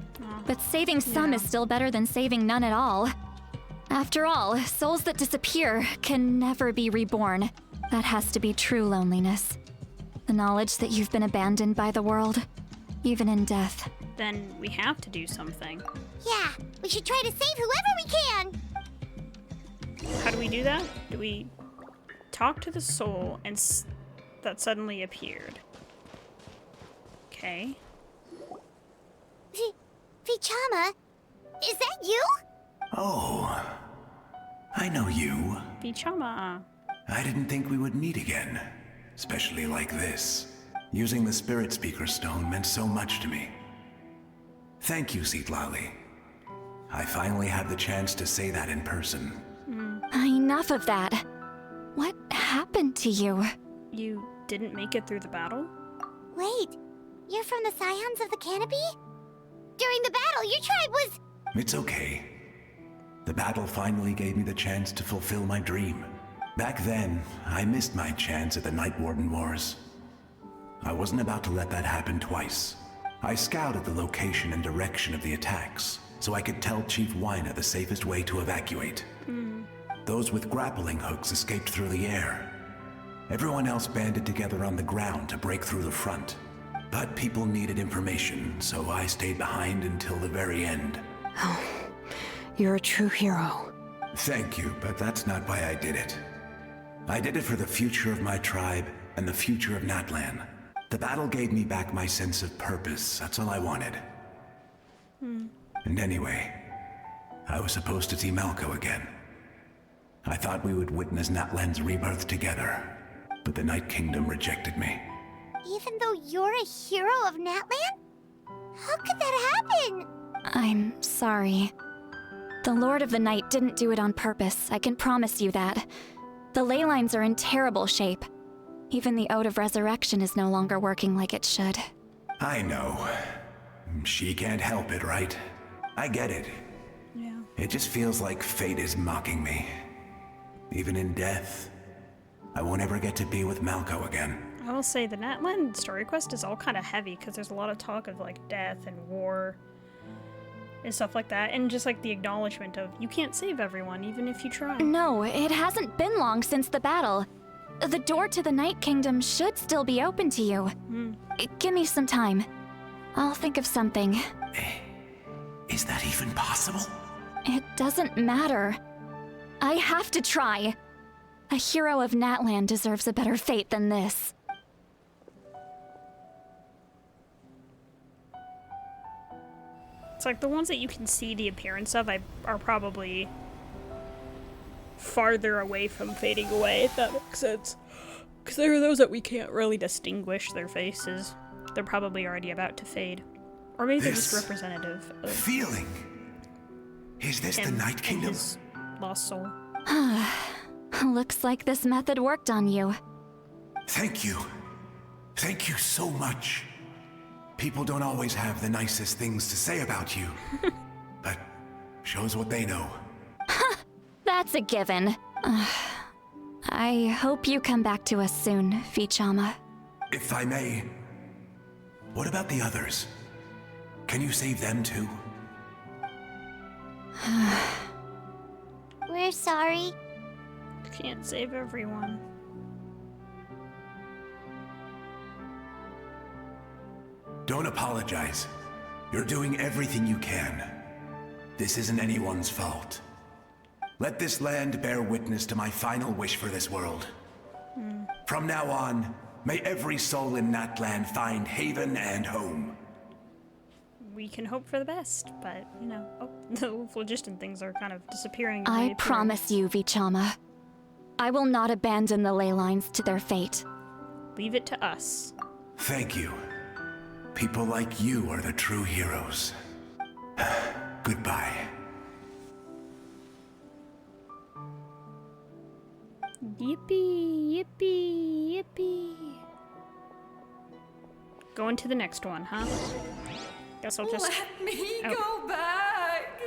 But saving some is still better than saving none at all. After all, souls that disappear can never be reborn. That has to be true loneliness. The knowledge that you've been abandoned by the world, even in death. Then we have to do something. Yeah, we should try to save whoever we can. How do we do that? Do we talk to the soul and that suddenly appeared? Okay. Vichama, is that you? Oh, I know you. Vichama. I didn't think we would meet again, especially like this. Using the Spirit Speaker Stone meant so much to me. Thank you, Citlali. I finally had the chance to say that in person. Enough of that. What happened to you? You didn't make it through the battle? Wait, you're from the Scions of the Canopy? During the battle, your tribe was... It's okay. The battle finally gave me the chance to fulfill my dream. Back then, I missed my chance at the Night Warden Wars. I wasn't about to let that happen twice. I scouted the location and direction of the attacks, so I could tell Chief Wyna the safest way to evacuate. Those with grappling hooks escaped through the air. Everyone else banded together on the ground to break through the front. But people needed information, so I stayed behind until the very end. Oh, you're a true hero. Thank you, but that's not why I did it. I did it for the future of my tribe and the future of Natlan. The battle gave me back my sense of purpose, that's all I wanted. And anyway, I was supposed to see Malco again. I thought we would witness Natlan's rebirth together, but the Night Kingdom rejected me. Even though you're a hero of Natlan? How could that happen? I'm sorry. The Lord of the Night didn't do it on purpose, I can promise you that. The ley lines are in terrible shape. Even the Ode of Resurrection is no longer working like it should. I know. She can't help it, right? I get it. Yeah. It just feels like fate is mocking me. Even in death, I won't ever get to be with Malco again. I will say the Natlan story quest is all kind of heavy because there's a lot of talk of like death and war and stuff like that, and just like the acknowledgement of you can't save everyone even if you try. No, it hasn't been long since the battle. The door to the Night Kingdom should still be open to you. Give me some time. I'll think of something. Is that even possible? It doesn't matter. I have to try. A hero of Natlan deserves a better fate than this. It's like the ones that you can see the appearance of are probably farther away from fading away, if that makes sense. Because there are those that we can't really distinguish their faces. They're probably already about to fade. Or maybe they're just representative of feeling. Is this the Night Kingdom? His lost soul. Looks like this method worked on you. Thank you. Thank you so much. People don't always have the nicest things to say about you. But shows what they know. That's a given. I hope you come back to us soon, Vichama. If I may, what about the others? Can you save them too? We're sorry. Can't save everyone. Don't apologize. You're doing everything you can. This isn't anyone's fault. Let this land bear witness to my final wish for this world. From now on, may every soul in Natlan find haven and home. We can hope for the best, but, you know, the phlogiston things are kind of disappearing. I promise you, Vichama. I will not abandon the ley lines to their fate. Leave it to us. Thank you. People like you are the true heroes. Goodbye. Yippee, yippee, yippee. Going to the next one, huh? Guess I'll just... Let me go back!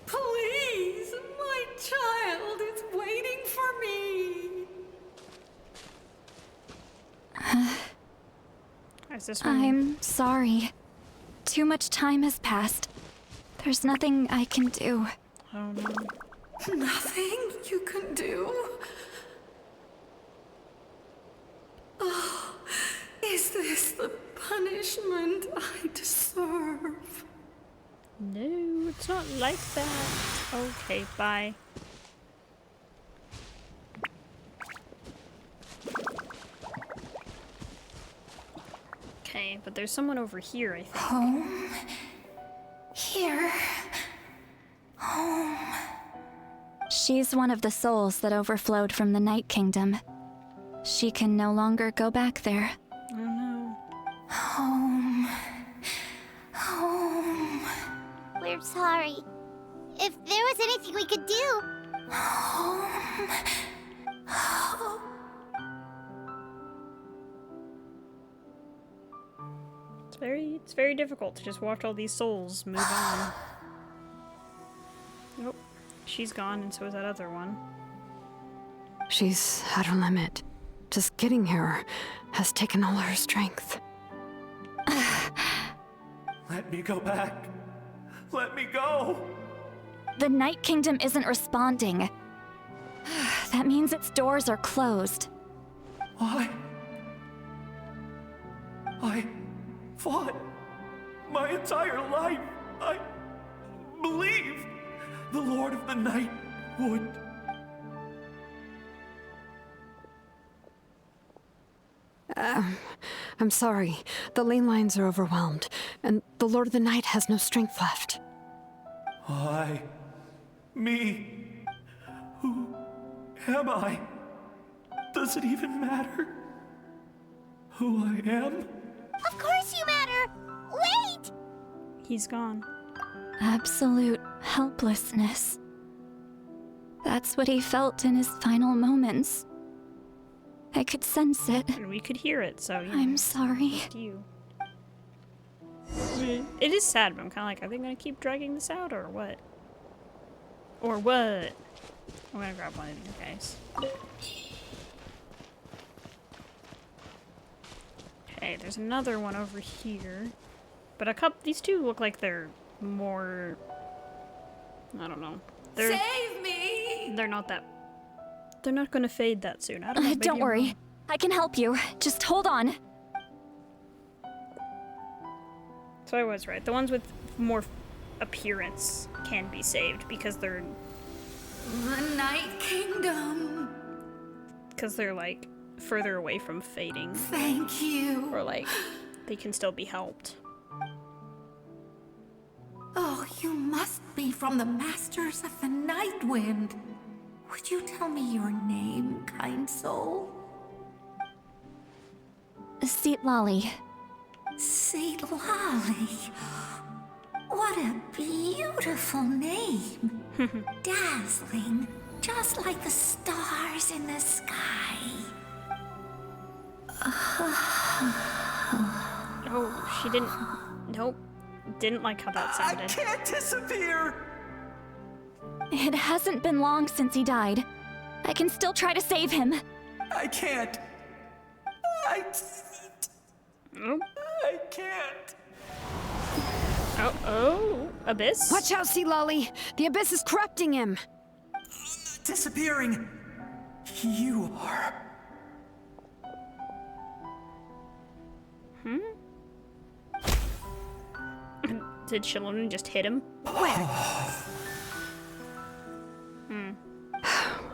Please, my child is waiting for me! Is this one? I'm sorry. Too much time has passed. There's nothing I can do. Oh no. Nothing you can do? Oh, is this the punishment I deserve? No, it's not like that. Okay, bye. Okay, but there's someone over here, I think. Home. Here. Home. She's one of the souls that overflowed from the Night Kingdom. she can no longer go back there. Oh no. Home. Home. We're sorry. If there was anything we could do. Home. Home. It's very difficult to just watch all these souls move on. Nope. She's gone, and so is that other one. She's at her limit. Just getting here has taken all her strength. Let me go back. Let me go. The Night Kingdom isn't responding. That means its doors are closed. Why? I fought my entire life. I believed the Lord of the Night would. I'm sorry. The lane lines are overwhelmed, and the Lord of the Night has no strength left. Why? Me? Who am I? Does it even matter who I am? Of course you matter! Wait! He's gone. Absolute helplessness. That's what he felt in his final moments. I could sense it. And we could hear it, so I'm sorry. It's you. It is sad, but I'm kind of like, are they going to keep dragging this out, or what? Or what? I'm going to grab one of these guys. Okay, there's another one over here. But these two look like they're more... I don't know. Save me! They're not that... They're not going to fade that soon. I don't know. Don't worry. I can help you. Just hold on. So I was right. The ones with more appearance can be saved because they're... The Night Kingdom. Because they're, like, further away from fading. Thank you. Or, like, they can still be helped. Oh, you must be from the Masters of the Night Wind. Would you tell me your name, kind soul? Seat Lolly. Seat Lolly. What a beautiful name. Dazzling, just like the stars in the sky. Oh, she didn't... Nope. Didn't like how that sounded. I can't disappear! It hasn't been long since he died. I can still try to save him. I can't. Oh. I can't. Oh, Abyss? Watch out, Sea Lolly! The Abyss is corrupting him! Disappearing. You are. Did Shalom just hit him?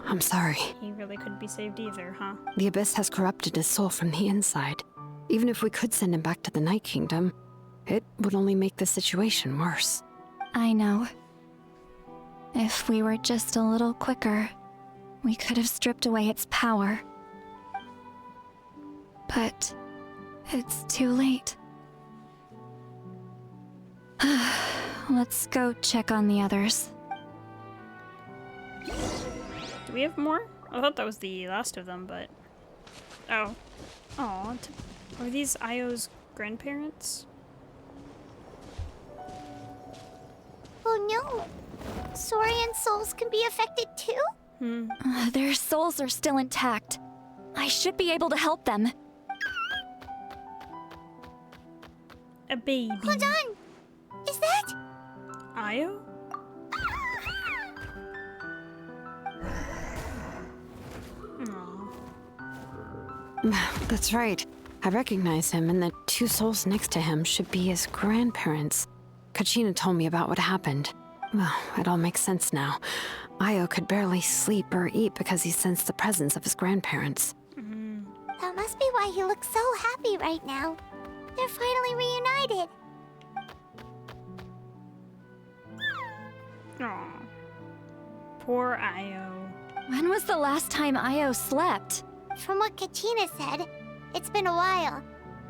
I'm sorry. He really couldn't be saved either, huh? The Abyss has corrupted his soul from the inside. Even if we could send him back to the Night Kingdom, it would only make the situation worse. I know. If we were just a little quicker, we could have stripped away its power. But it's too late. Let's go check on the others. Do we have more? I thought that was the last of them, but... Oh. Aw, are these Io's grandparents? Oh no! Saurian souls can be affected too? Their souls are still intact. I should be able to help them. A baby. Hold on! Is that... Io? That's right. I recognize him, and the two souls next to him should be his grandparents. Kachina told me about what happened. Well, it all makes sense now. Io could barely sleep or eat because he sensed the presence of his grandparents. That must be why he looks so happy right now. They're finally reunited. Aw. Poor Io. When was the last time Io slept? from what Kachina said, it's been a while.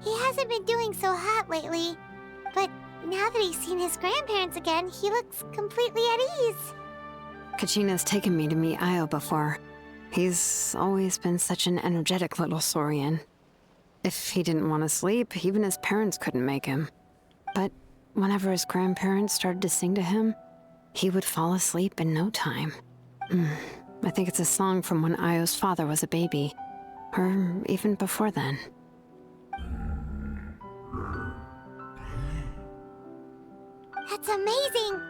He hasn't been doing so hot lately. But now that he's seen his grandparents again, he looks completely at ease. Kachina's taken me to meet Io before. He's always been such an energetic little Saurian. If he didn't want to sleep, even his parents couldn't make him. But whenever his grandparents started to sing to him, he would fall asleep in no time. I think it's a song from when Io's father was a baby, or even before then. That's amazing!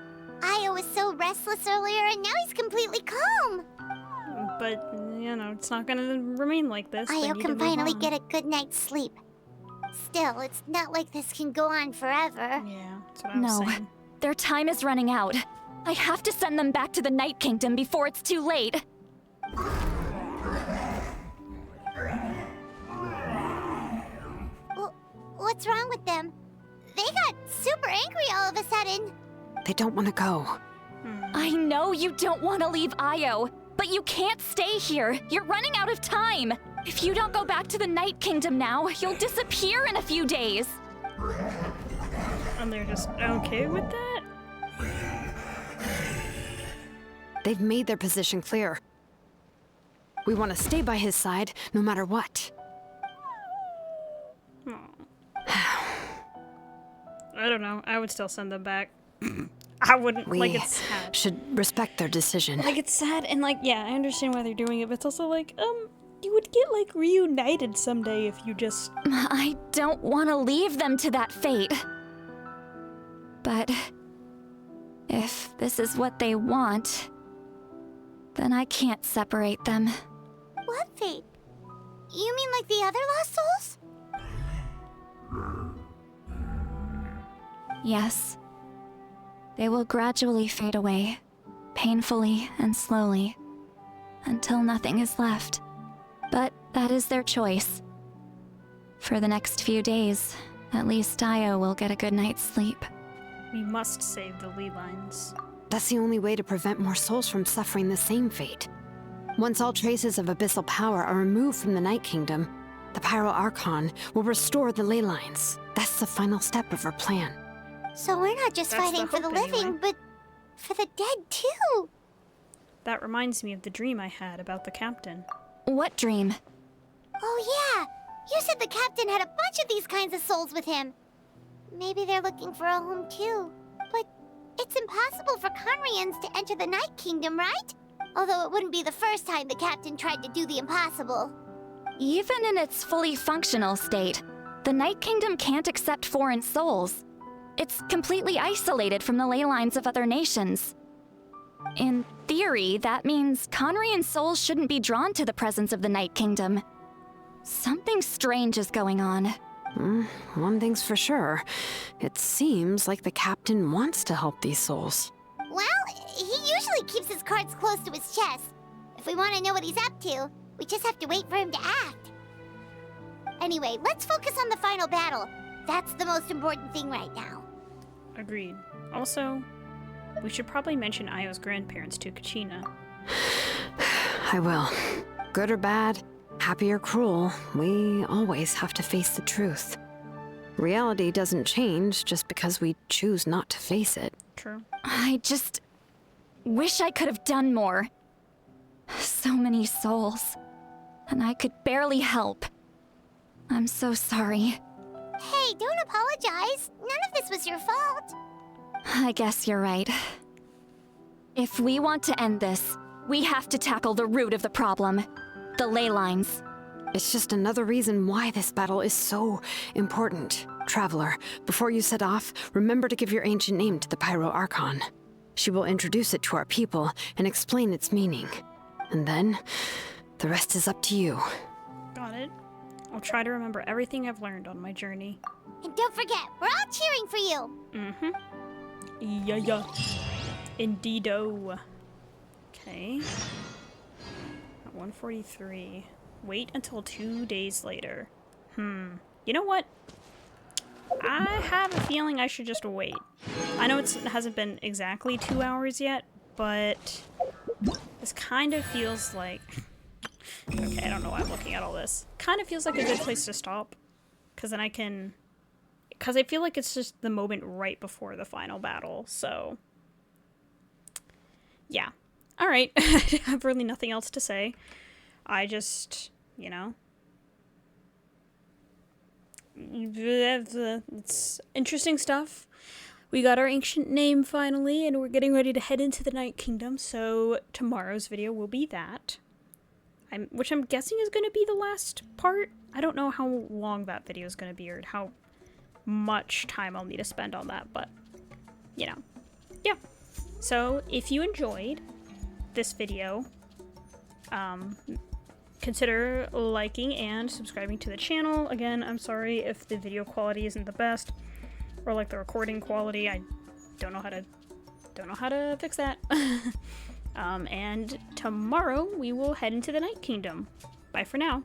Io was so restless earlier and now he's completely calm! But, you know, it's not gonna remain like this. They Io need to can move finally on. get a good night's sleep. Still, it's not like this can go on forever. Yeah, that's what I was No, saying. their time is running out. I have to send them back to the Night Kingdom before it's too late. What's wrong with them? They got super angry all of a sudden. They don't want to go. I know you don't want to leave Io, but you can't stay here. You're running out of time. If you don't go back to the Night Kingdom now, you'll disappear in a few days. And they're just okay with that? They've made their position clear. We want to stay by his side, no matter what. I don't know. I would still send them back. I wouldn't. We like, it's sad. should respect their decision. Like, it's sad, and like, yeah, I understand why they're doing it, but it's also like, you would get like reunited someday if you just. I don't want to leave them to that fate. But if this is what they want, then I can't separate them. What fate? You mean like the other lost souls? Yes. They will gradually fade away, painfully and slowly, until nothing is left. But that is their choice. For the next few days, at least Io will get a good night's sleep. We must save the ley lines. That's the only way to prevent more souls from suffering the same fate. Once all traces of abyssal power are removed from the Night Kingdom, the Pyro Archon will restore the ley lines. That's the final step of our plan. So we're not just That's fighting the for the hope, living, anyway. but for the dead too. That reminds me of the dream I had about the captain. What dream? Oh yeah, you said the captain had a bunch of these kinds of souls with him. Maybe they're looking for a home too. But it's impossible for Conrians to enter the Night Kingdom, right? Although it wouldn't be the first time the captain tried to do the impossible. Even in its fully functional state, the Night Kingdom can't accept foreign souls. It's completely isolated from the ley lines of other nations. In theory, that means Conrian souls shouldn't be drawn to the presence of the Night Kingdom. Something strange is going on. One thing's for sure. It seems like the captain wants to help these souls. Well, he usually keeps his cards close to his chest. If we want to know what he's up to, we just have to wait for him to act. Anyway, let's focus on the final battle. That's the most important thing right now. Agreed. Also, we should probably mention Io's grandparents to Kachina. I will. Good or bad, happy or cruel, we always have to face the truth. Reality doesn't change just because we choose not to face it. True. I just wish I could have done more. So many souls, and I could barely help. I'm so sorry. Hey, don't apologize. None of this was your fault. I guess you're right. If we want to end this, we have to tackle the root of the problem. The ley lines. It's just another reason why this battle is so important. Traveler, before you set off, remember to give your ancient name to the Pyro Archon. She will introduce it to our people and explain its meaning. And then, the rest is up to you. Got it. I'll try to remember everything I've learned on my journey. And don't forget, we're all cheering for you. Yeah. Indeedo. Okay. At 1:43. Wait until 2 days later. You know what? I have a feeling I should just wait. I know it hasn't been exactly 2 hours yet, but this kind of feels like Okay, I don't know why I'm looking at all this. Kind of feels like a good place to stop. Because then I can... Because I feel like it's just the moment right before the final battle, so... Yeah. Alright, I have really nothing else to say. I just, you know... It's interesting stuff. We got our ancient name finally, and we're getting ready to head into the Night Kingdom, so tomorrow's video will be that. Which I'm guessing is going to be the last part. I don't know how long that video is going to be or how much time I'll need to spend on that, but, you know, yeah. So, if you enjoyed this video, consider liking and subscribing to the channel. Again, I'm sorry if the video quality isn't the best, or like the recording quality. I don't know how to fix that. And tomorrow we will head into the Night Kingdom. Bye for now.